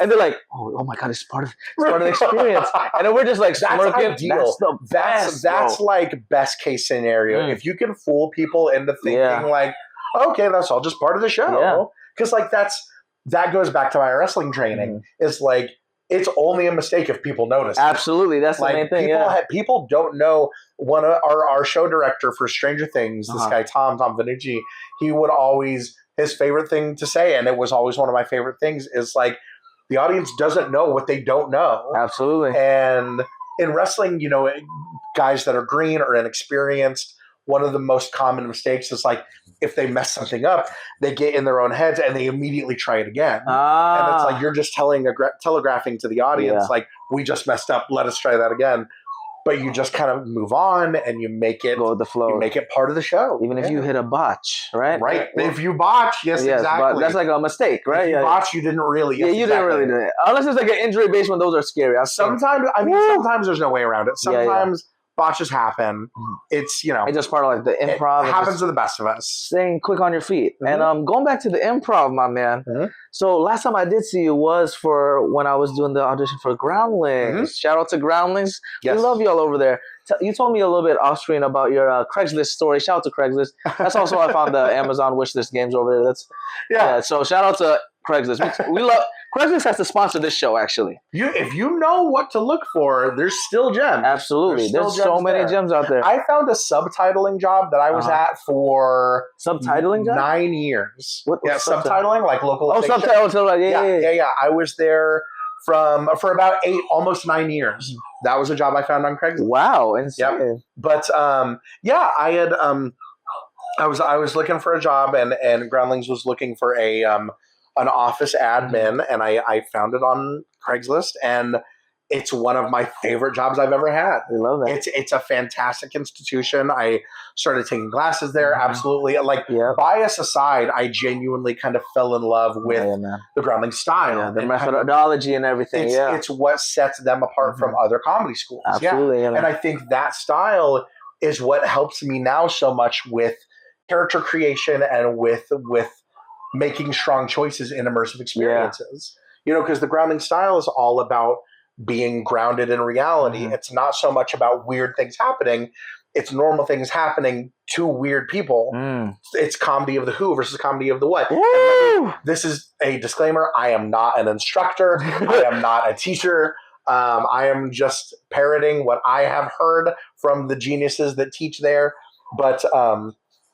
And they're like, oh my God, it's part of the experience. And then we're just like That's smirking. ideal. That's the best. That's like best case scenario. If you can fool people into thinking like, okay, that's all just part of the show. Because like that goes back to my wrestling training. It's like, it's only a mistake if people notice. Absolutely. That's like, the main thing. People don't know. One of our show director for Stranger Things, this guy, Tom Vanucci, he would always, his favorite thing to say, and it was always one of my favorite things, is like, the audience doesn't know what they don't know. Absolutely. And in wrestling, you know, guys that are green or inexperienced, one of the most common mistakes is like, if they mess something up, they get in their own heads and they immediately try it again. And it's like, you're just telegraphing to the audience, like, we just messed up, let us try that again. But you just kind of move on and you make it go with the flow. You make it part of the show. Even if you hit a botch, right? Right. If you botch, yes, exactly. But that's like a mistake, right? If you botch, you didn't really. Yes, you didn't really do it. Unless it's like an injury based one, those are scary. Sometimes there's no way around it. Sometimes botches happen. It's, you know. It's just part of like the improv. It happens to the best of us. Staying quick on your feet. And going back to the improv, my man. So last time I did see you was for when I was doing the audition for Groundlings. Shout out to Groundlings. Yes. We love y'all over there. You told me a little bit off screen about your Craigslist story. Shout out to Craigslist. That's also how I found the Amazon wishlist games over there. That's so shout out to Craigslist. We love Craigslist has to sponsor this show. Actually, if you know what to look for, there's still gems. Absolutely, there's so many gems out there. I found a subtitling job that I was at for subtitling job? 9 years. What's subtitling, like local. Oh, subtitling. Yeah. I was there for about 8, almost 9 years. That was a job I found on Craigslist. Wow, insane. Yep. But I had I was looking for a job, and Groundlings was looking for an office admin, and I found it on Craigslist, and it's one of my favorite jobs I've ever had. I love that. It's a fantastic institution. I started taking classes there. Absolutely. Like, bias aside, I genuinely kind of fell in love with the Groundling style. The methodology and everything. It's what sets them apart from other comedy schools. Absolutely. And I think that style is what helps me now so much with character creation and with making strong choices in immersive experiences. You know, because the Groundling style is all about being grounded in reality. It's not so much about weird things happening. It's normal things happening to weird people. It's comedy of the who versus comedy of the what. This is a disclaimer. I am not an instructor. I am not a teacher. I am just parroting what I have heard from the geniuses that teach there. But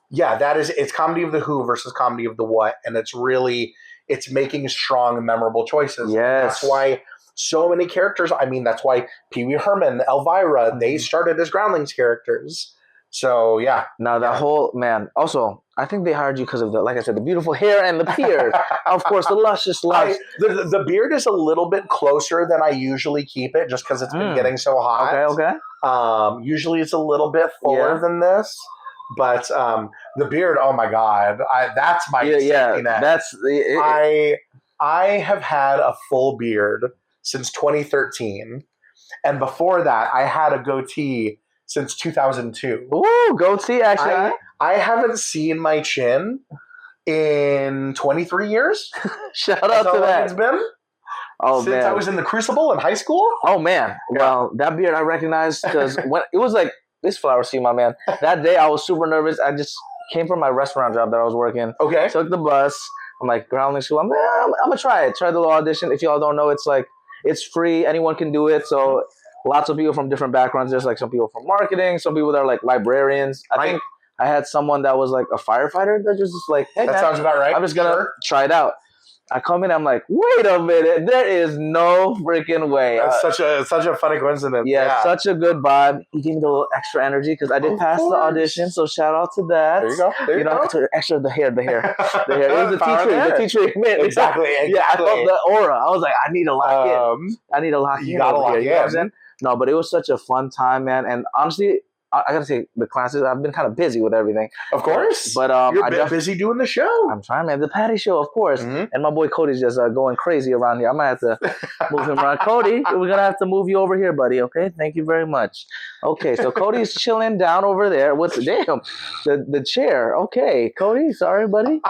it's comedy of the who versus comedy of the what. And it's making strong, memorable choices. Yes. That's why so many characters, that's why Pee Wee Herman, Elvira, they started as Groundlings characters. So, yeah. Now, that whole, man, also, I think they hired you because of like I said, the beautiful hair and the beard. Of course, the luscious locks. The beard is a little bit closer than I usually keep it just because it's been getting so hot. Okay. Usually it's a little bit fuller than this. But the beard, oh my God, that's my safety net. I have had a full beard since 2013. And before that, I had a goatee since 2002. Ooh, goatee, actually. I haven't seen my chin in 23 years. Shout out to that. It's been. Since I was in the Crucible in high school. Oh, man. Well, that beard I recognized because when it was like, this flower seed, my man. That day, I was super nervous. I just came from my restaurant job that I was working. Okay. Took the bus. I'm like, Groundling School. I'm going to try it. Try the little audition. If y'all don't know, it's like, it's free. Anyone can do it. So lots of people from different backgrounds. There's like some people from marketing, some people that are like librarians. I think I had someone that was like a firefighter that just like, hey, that sounds about right. I'm just going to try it out. I come in, I'm like, wait a minute, there is no freaking way. That's such a funny coincidence. Yeah, such a good vibe. He gave me a little extra energy because I did pass the audition, so shout out to that. There you go. There you go. Extra the hair. It was the tea tree. Man, exactly. Yeah, I felt the aura. I was like, I need to lock in. I need to lock in. You gotta lock in. No, but it was such a fun time, man. And honestly, I gotta say the classes. I've been kind of busy with everything. Of course, but you're busy doing the show. I'm trying, man. The Patty Show, of course. And my boy Cody's just going crazy around here. I might have to move him around. Cody, we're gonna have to move you over here, buddy. Okay, thank you very much. Okay, so Cody's chilling down over there. What's the chair? Okay, Cody. Sorry, buddy.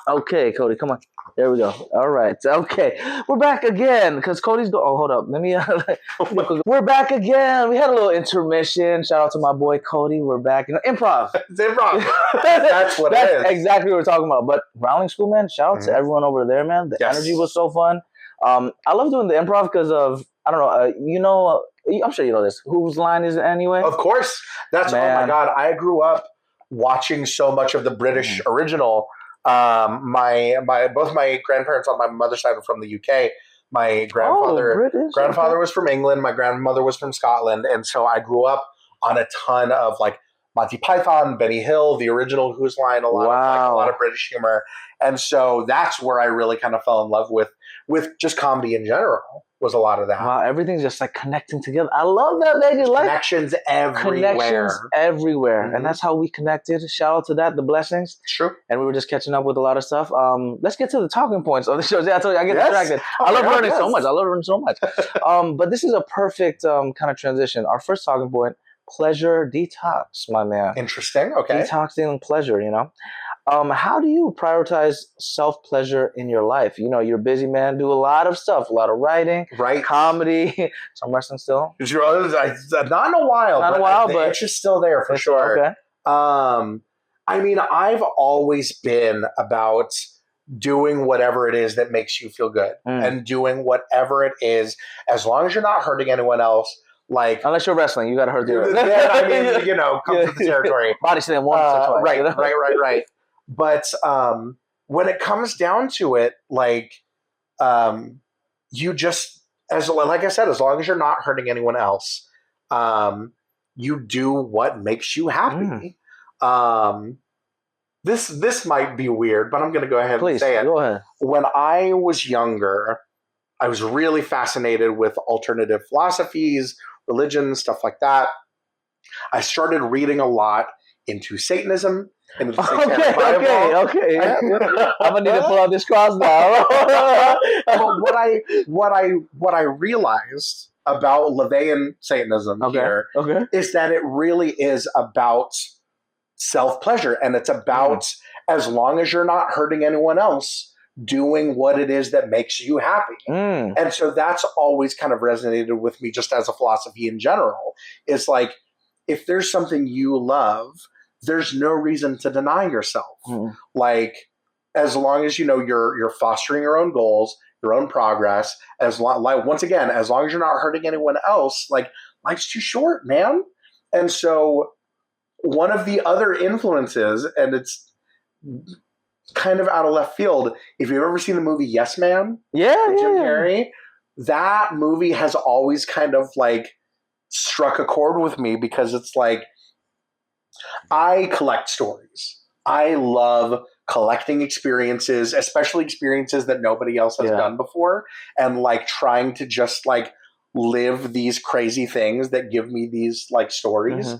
Okay, Cody, come on. There we go. All right. Okay. We're back again because Cody's oh, hold up. Let me. We're back again. We had a little intermission. Shout out to my boy Cody. We're back. Improv. It's improv. That's what it is. Exactly what we're talking about. But Growling School, man, shout out to everyone over there, man. The energy was so fun. I love doing the improv because of, I don't know, I'm sure you know this. Whose line is it anyway? Of course. That's, man. Oh my God. I grew up watching so much of the British original. Both my grandparents on my mother's side were from the UK. My grandfather was from England. My grandmother was from Scotland. And so I grew up on a ton of like Monty Python, Benny Hill, the original Who's Line, a lot of British humor. And so that's where I really kind of fell in love with just comedy in general. Was a lot of that. Wow, everything's just like connecting together. I love that, man. Connections everywhere. And that's how we connected. Shout out to that, the blessings. True. And we were just catching up with a lot of stuff. Let's get to the talking points of the show. Yeah, I told you, I get distracted. I love learning so much. But this is a perfect kind of transition. Our first talking point, pleasure detox, my man. Interesting. Okay. Detoxing pleasure, how do you prioritize self-pleasure in your life? You're a busy man, do a lot of stuff, a lot of writing, comedy, some wrestling still. Not in a while. But the itch is still there for sure. Okay. I mean, I've always been about doing whatever it is that makes you feel good and doing whatever it is, as long as you're not hurting anyone else. Like, unless you're wrestling, you got to hurt the other. I mean, comes with the territory. Body slam once or twice. Right. But when it comes down to it, like, you just, like I said, as long as you're not hurting anyone else, you do what makes you happy. This might be weird, but I'm going to go ahead and say it. Go ahead. When I was younger, I was really fascinated with alternative philosophies, religion, stuff like that. I started reading a lot into Satanism. Into the Okay. Yeah. I'm gonna need to pull out this cross now. But what I realized about LaVeyan Satanism here is that it really is about self-pleasure, and it's about as long as you're not hurting anyone else, doing what it is that makes you happy. And so that's always kind of resonated with me just as a philosophy in general. It's like, if there's something you love, there's no reason to deny yourself. Like, as long as you're fostering your own goals, your own progress, once again, as long as you're not hurting anyone else, like, life's too short, man. And so one of the other influences, and it's kind of out of left field, if you've ever seen the movie Yes Man, Jim Carrey, that movie has always kind of like struck a chord with me, because it's like, I collect stories. I love collecting experiences, especially experiences that nobody else has done before, and like trying to just like live these crazy things that give me these like stories.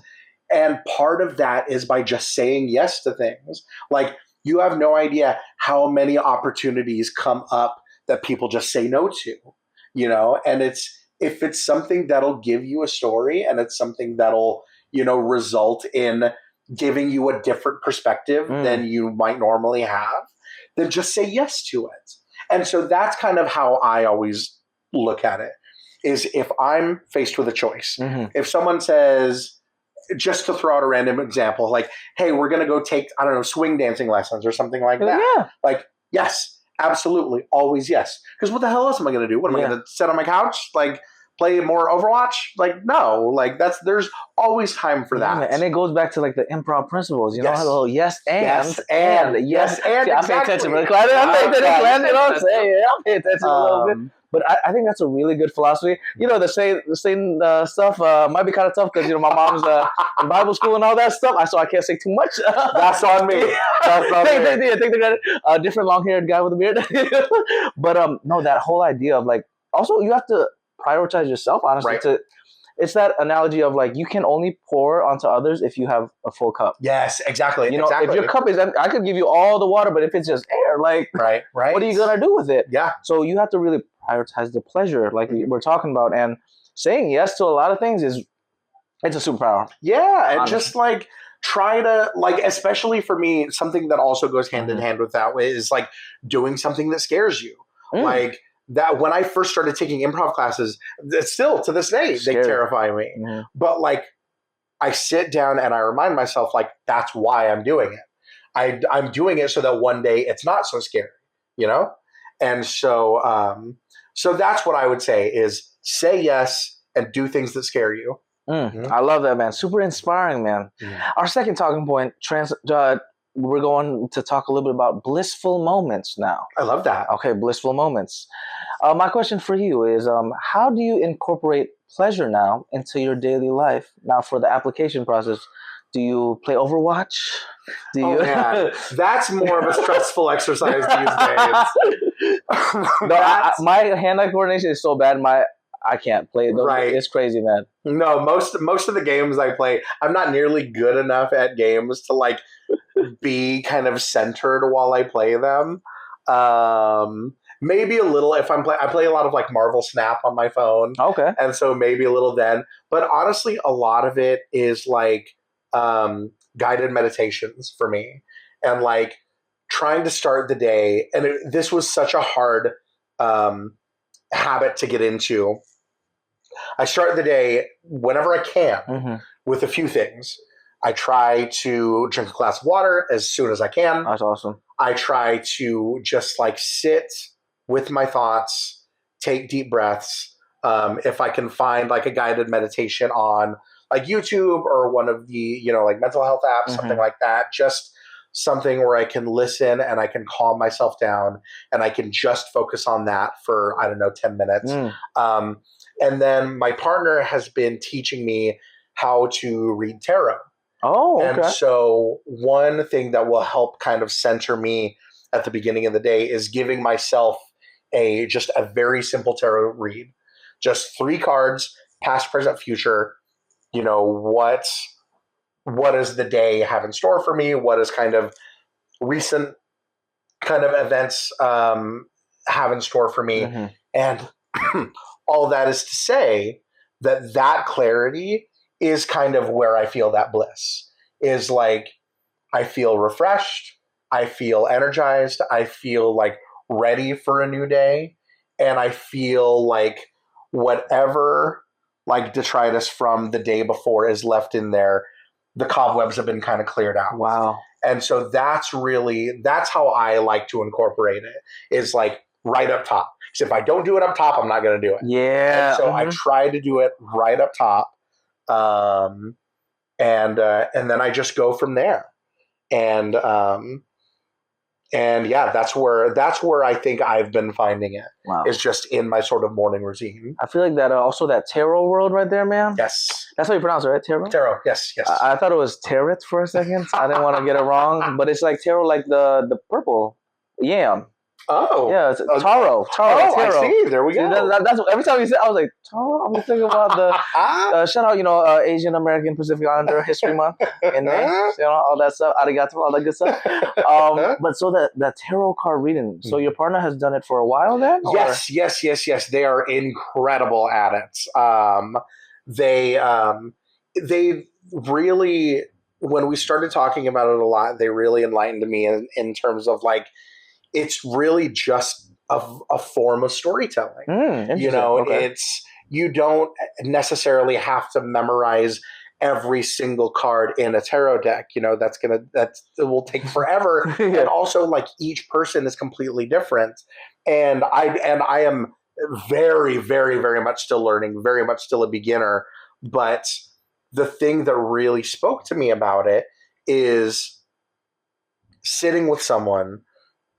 And part of that is by just saying yes to things. Like, you have no idea how many opportunities come up that people just say no to, and if it's something that'll give you a story, and it's something that'll, result in giving you a different perspective than you might normally have, then just say yes to it. And so that's kind of how I always look at it, is if I'm faced with a choice, if someone says, just to throw out a random example, like, hey, we're going to go take, I don't know, swing dancing lessons or something like that. Yeah. Like, yes, absolutely. Always yes. Because what the hell else am I going to do? What am I going to sit on my couch? Like, play more Overwatch? Like, no. Like, there's always time for that. And it goes back to like the improv principles. You know, how the whole yes and. Exactly. I pay attention. I pay attention a little bit. But I think that's a really good philosophy. The same stuff might be kind of tough because, my mom's in Bible school and all that stuff. So I can't say too much. That's on me. Take the credit. Different long-haired guy with a beard. But no, that whole idea of like, also you have to prioritize yourself, honestly. it's that analogy of like you can only pour onto others if you have a full cup. Yes, exactly. You know, if your cup is empty, I could give you all the water, but if it's just air, like, right. what are you gonna do with it? Yeah. So you have to really prioritize the pleasure, like we're talking about, and saying yes to a lot of things it's a superpower. Yeah, and just like try to like, especially for me, something that also goes hand in hand with that is like doing something that scares you. Like that when I first started taking improv classes, still to this day they terrify me. But like I sit down and I remind myself like that's why I'm doing it. I'm doing it so that one day it's not so scary, you know? And so so that's what I would say is say yes and do things that scare you. I love that, man. Super inspiring, man. Our second talking point, we're going to talk a little bit about blissful moments now. I love that. Okay, blissful moments. My question for you is, how do you incorporate pleasure now into your daily life? Now, for the application process, do you play Overwatch? Do you? Man. That's more of a stressful exercise these days. No, my hand-eye coordination is so bad. I can't play it. Right. It's crazy, man. No, most of the games I play, I'm not nearly good enough at games to like be kind of centered while I play them. Maybe a little if I play a lot of like Marvel Snap on my phone. Okay. And so maybe a little then. But honestly, a lot of it is like guided meditations for me. And like trying to start the day. And this was such a hard habit to get into. I start the day whenever I can with a few things. I try to drink a glass of water as soon as I can. That's awesome. I try to just like sit with my thoughts, take deep breaths. If I can find like a guided meditation on like YouTube or one of the, you know, like mental health apps, something like that, just something where I can listen and I can calm myself down and I can just focus on that for, I don't know, 10 minutes. And then my partner has been teaching me how to read tarot. Oh, okay. And so one thing that will help kind of center me at the beginning of the day is giving myself just a very simple tarot read. Just 3 cards, past, present, future. You know, what does the day have in store for me? What is kind of recent kind of events have in store for me? And all that is to say that clarity is kind of where I feel that bliss. Is like I feel refreshed, I feel energized, I feel like ready for a new day, and I feel like whatever like detritus from the day before is left in there, the cobwebs have been kind of cleared out. Wow. And so that's how I like to incorporate it, is like right up top. Because if I don't do it up top, I'm not going to do it. Yeah. And so I try to do it right up top. And then I just go from there. And yeah, that's where I think I've been finding it. Wow. Is just in my sort of morning routine. I feel like that also that tarot world right there, man. Yes. That's how you pronounce it, right? Tarot? Tarot, yes. I thought it was tarot for a second. I didn't want to get it wrong, but it's like tarot, like the purple yam. Oh. Yeah, it's taro. Taro. I see. There we go. See, that's every time you say, I was like, taro? I'm thinking about the shout out, Asian American Pacific Islander History Month in May. All that stuff. Arigato, all that good stuff. But so that tarot card reading. So your partner has done it for a while then? Or? Yes. They are incredible at it. They really, when we started talking about it a lot, they really enlightened me in terms of like, it's really just a form of storytelling. You know, you don't necessarily have to memorize every single card in a tarot deck. You know, it will take forever. And also like each person is completely different. And I am very, very, very much still learning, very much still a beginner. But the thing that really spoke to me about it is sitting with someone,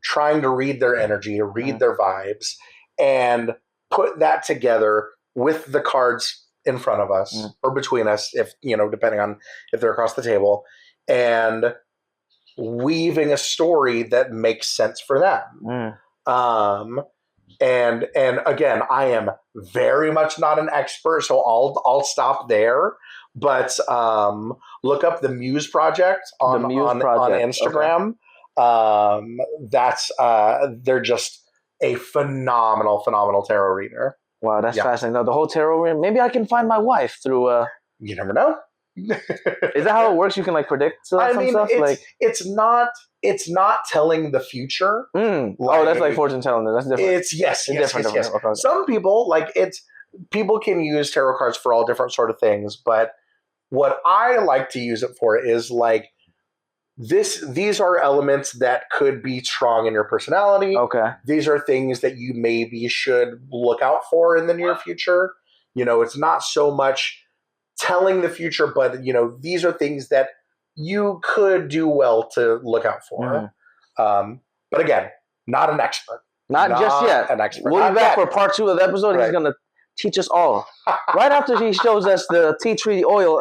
trying to read their energy, read their vibes, and put that together with the cards in front of us or between us, if, you know, depending on if they're across the table, and weaving a story that makes sense for them. And again, I am very much not an expert, so I'll stop there. But look up the Muse Project on Instagram. They're just a phenomenal tarot reader. Wow, that's fascinating. No, the whole tarot reading. Maybe I can find my wife through. You never know. Is that how it works? You can like predict some stuff. It's not telling the future. That's like fortune telling. That's different. It's different. Okay. Some people people can use tarot cards for all different sort of things, but what I like to use it for is like these are elements that could be strong in your personality. Okay. These are things that you maybe should look out for in the near future. It's not so much telling the future, but these are things that you could do well to look out for. But again, not an expert. Not just yet. An expert. We'll be back for part 2 of the episode. Right. He's going to teach us all. Right after he shows us the tea tree oil.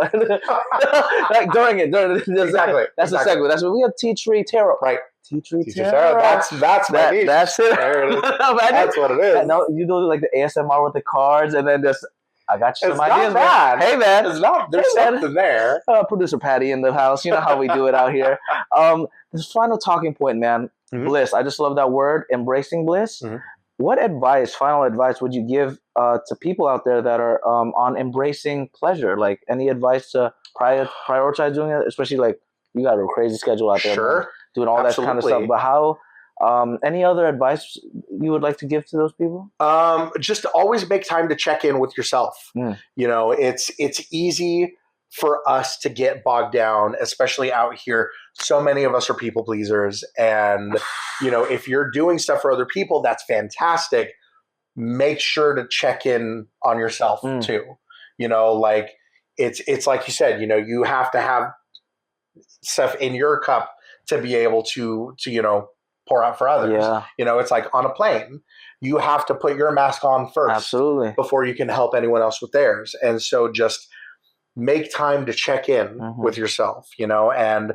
Like during it. Exactly. That's the segue. That's what we have, tea tree tarot. Right. Tea tree tarot. That's my niche. That's it. There it is. That's what it is. No, you do like the ASMR with the cards and then just... I got you some ideas, man. Hey, man. There's something there. Producer Patty in the house. You know how we do it out here. This final talking point, man. Bliss. I just love that word, embracing bliss. What final advice would you give to people out there that are on embracing pleasure? Like any advice to prioritize doing it? Especially like you got a crazy schedule out there. Sure. Man, doing all that kind of stuff. But how... any other advice you would like to give to those people? Just always make time to check in with yourself. It's easy for us to get bogged down, especially out here. So many of us are people pleasers. And, if you're doing stuff for other people, that's fantastic. Make sure to check in on yourself too. It's like you said, you have to have stuff in your cup to be able to pour out for others. Yeah. It's like on a plane, you have to put your mask on first. Absolutely. Before you can help anyone else with theirs. And so just make time to check in with yourself, and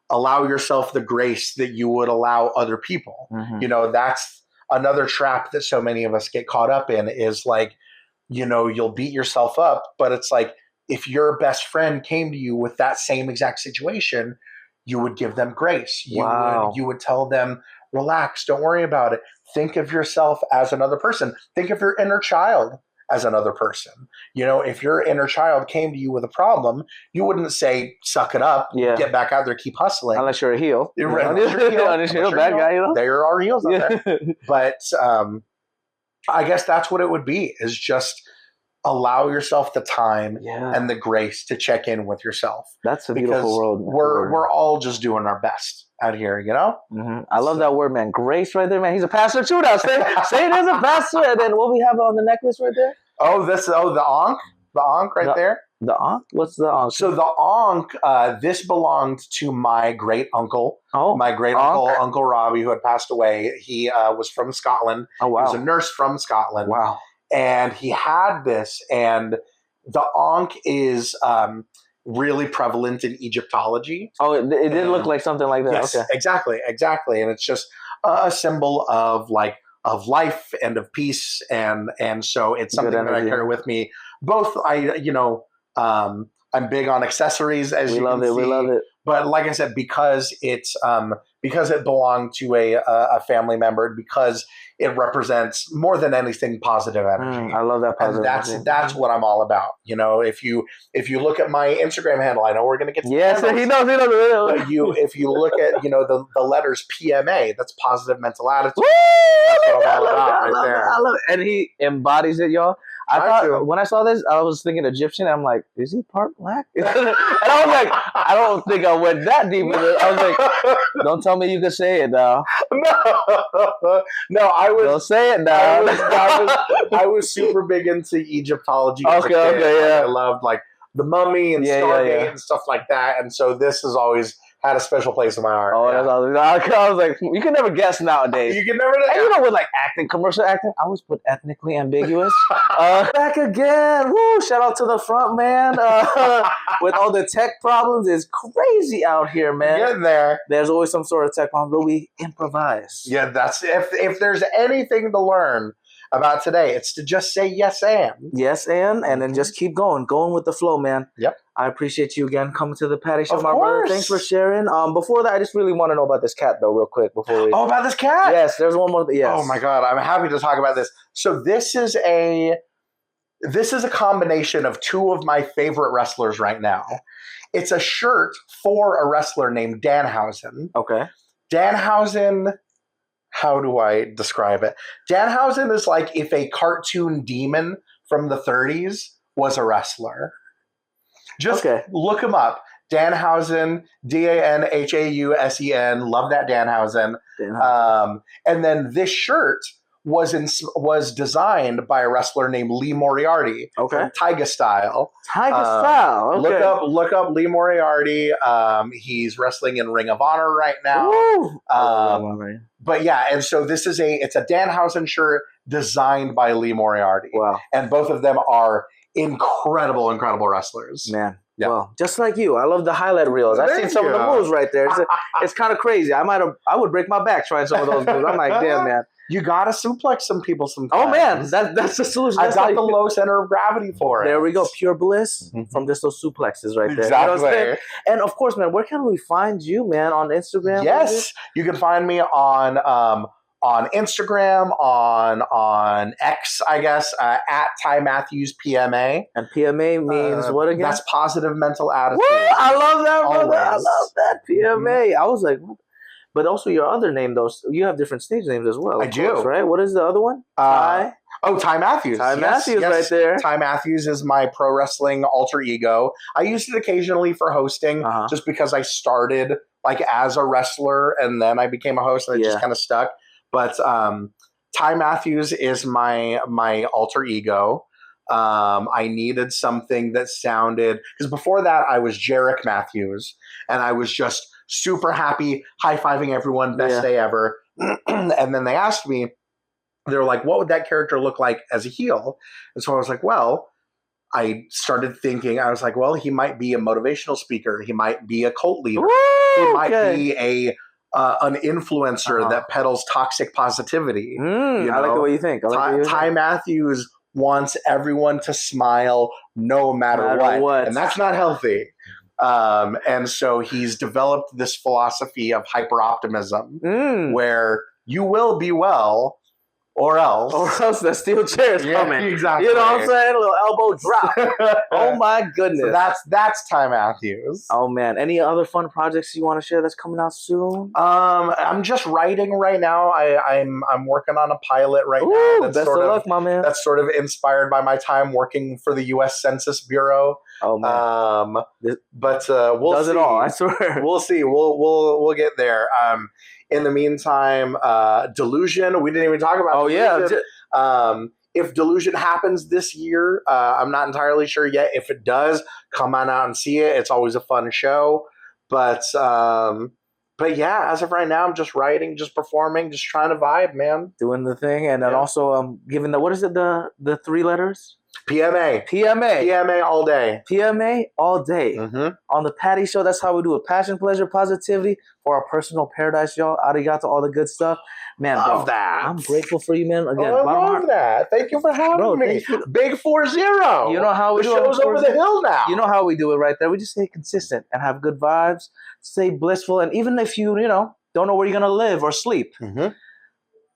allow yourself the grace that you would allow other people. That's another trap that so many of us get caught up in is like, you'll beat yourself up, but it's like, if your best friend came to you with that same exact situation, you would give them grace. You would tell them, relax, don't worry about it. Think of yourself as another person. Think of your inner child as another person. If your inner child came to you with a problem, you wouldn't say, suck it up, get back out there, keep hustling. Unless you're a heel. Unless you're a bad guy. There are heels out there. But I guess that's what it would be, is just allow yourself the time and the grace to check in with yourself. That's a beautiful world. We're all just doing our best out here, I love that word, man. Grace right there, man. He's a pastor too now. Say it is a pastor. And then what we have on the necklace right there? The Ankh. The Ankh right there. The Ankh? What's the Ankh? So the Ankh, this belonged to my great uncle. My great uncle, Uncle Robbie, who had passed away. He was from Scotland. Oh, wow. He was a nurse from Scotland. Wow. And he had this, and the Ankh is really prevalent in Egyptology. Oh, it did look like something like that. Yes, okay. Exactly. And it's just a symbol of life and of peace, and so it's something that I carry with me. Both, I'm big on accessories, as you can see. We love it. But like I said, because it belonged to a family member, because it represents more than anything positive energy. I love that positive energy. And that's what I'm all about. If you look at my Instagram handle, I know we're going to get to he knows. But if you look at the letters PMA, that's positive mental attitude. Woo! That's what I'm all about right there. I love it. And he embodies it, y'all. I thought when I saw this, I was thinking Egyptian. I'm like, is he part black? And I was like, I don't think I went that deep with it. I was like, don't tell me you can say it now. No, don't say it now. I was super big into Egyptology. Okay, I loved the Mummy and Stargate and stuff like that. And so this has always had a special place in my heart. Oh, that's awesome. I was like, you can never guess nowadays. You can never know. With acting, commercial acting, I always put ethnically ambiguous. Back again. Woo! Shout out to the front man. With all the tech problems, it's crazy out here, man. Getting there. There's always some sort of tech problem, but we improvise. Yeah, that's if there's anything to learn about today. It's to just say yes and. Yes, and then just keep going with the flow, man. Yep. I appreciate you again coming to the Patty Show, Of my brother. course. Thanks for sharing. Before that, I just really want to know about this cat, though, real quick. Before we... Oh, about this cat? Yes, there's one more. Yes. Oh my God, I'm happy to talk about this. So this is a combination of two of my favorite wrestlers right now. It's a shirt for a wrestler named Danhausen. Okay. Danhausen, how do I describe it? Danhausen is like if a cartoon demon from the 30s was a wrestler. Just look him up. Danhausen, Danhausen. Love that Danhausen. And then this shirt was designed by a wrestler named Lee Moriarty. Okay. Taiga Style. Taiga Style. Okay. Look up Lee Moriarty. He's wrestling in Ring of Honor right now. But yeah, and so it's a Danhausen shirt designed by Lee Moriarty. Wow. And both of them are incredible wrestlers. Man. Yeah. Well, just like you, I love the highlight reels. I've seen some of the moves right there. It's kind of crazy. I would break my back trying some of those moves. I'm like, damn, man. You gotta suplex some people sometimes. Oh man, that's the solution. I've got the low center of gravity for it. There we go, pure bliss from just those suplexes right there. Exactly. You know and of course, man, where can we find you, man? On Instagram? Yes, you can find me on Instagram, on X, I guess, at Ty Matthews PMA. And PMA means what again? That's positive mental attitude. Woo! I love that, brother. Always. I love that PMA. I was like, what? But also your other name, though, you have different stage names as well. I do. Right? What is the other one? Ty Matthews. Ty Matthews right there. Ty Matthews is my pro wrestling alter ego. I used it occasionally for hosting just because I started like as a wrestler and then I became a host and it just kind of stuck. But Ty Matthews is my alter ego. I needed something that sounded, because before that I was Jarek Matthews and I was just super happy, high-fiving everyone, best day ever. And then they asked me, they were like, what would that character look like as a heel? And so I was like, well, I started thinking, I was like, well, he might be a motivational speaker. He might be a cult leader. He might be an influencer that peddles toxic positivity. I like the way you think. Ty Matthews wants everyone to smile no matter what. And that's not healthy. And so he's developed this philosophy of hyper-optimism where you will be well or else. Or else the steel chair is coming. Exactly. You know what I'm saying? A little elbow drop. Oh my goodness. So that's Ty Matthews. Oh man. Any other fun projects you want to share that's coming out soon? I'm just writing right now. I'm working on a pilot right now. Best of luck, my man. That's sort of inspired by my time working for the U.S. Census Bureau. Oh man. But we'll does see. It all, I swear. We'll see. We'll get there. In the meantime, Delusion. We didn't even talk about. Delusion. If Delusion happens this year, I'm not entirely sure yet. If it does, come on out and see it. It's always a fun show. But yeah, as of right now, I'm just writing, just performing, just trying to vibe, man. Doing the thing, and then also giving what is it? The 3 letters. PMA all day. PMA all day. On the Patty Show, that's how we do it. Passion, pleasure, positivity for our personal paradise, y'all. Arigato, all the good stuff. Man, love that. I'm grateful for you, man. Again, I love that. Thank you for having me. Big 4-0. You know how we do it. The show's over the hill now. You know how we do it right there. We just stay consistent and have good vibes, stay blissful, and even if you don't know where you're going to live or sleep,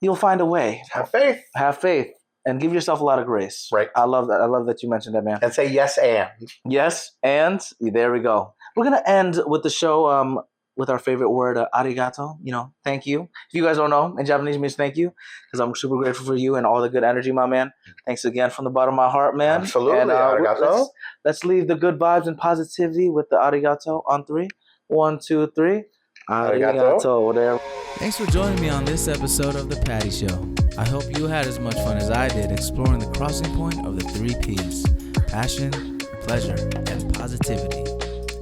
you'll find a way. Have faith. Have faith. And give yourself a lot of grace. Right. I love that. I love that you mentioned that, man. And say yes and. Yes, and there we go. We're going to end with the show with our favorite word, arigato. Thank you. If you guys don't know, in Japanese it means thank you, because I'm super grateful for you and all the good energy, my man. Thanks again from the bottom of my heart, man. Absolutely, and, arigato. Let's leave the good vibes and positivity with the arigato on 3. 1, 2, 3. Arigato. There. Thanks for joining me on this episode of The Patty Show. I hope you had as much fun as I did exploring the crossing point of the 3 Ps: passion, pleasure, and positivity.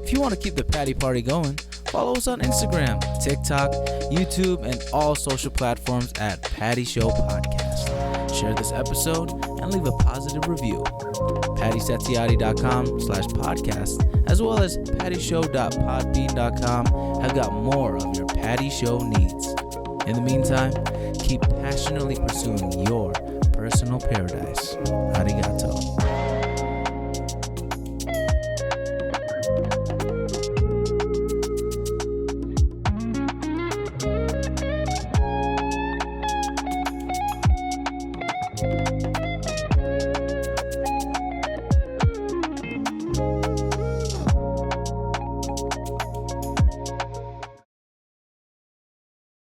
If you want to keep the Patty Party going, follow us on Instagram, TikTok, YouTube, and all social platforms at Patty Show Podcast. Share this episode and leave a positive review. PattySetiati.com/podcast, as well as PattyShow.podbean.com have got more of your Patty Show needs. In the meantime, keep passionately pursuing your personal personal paradise. Arigato.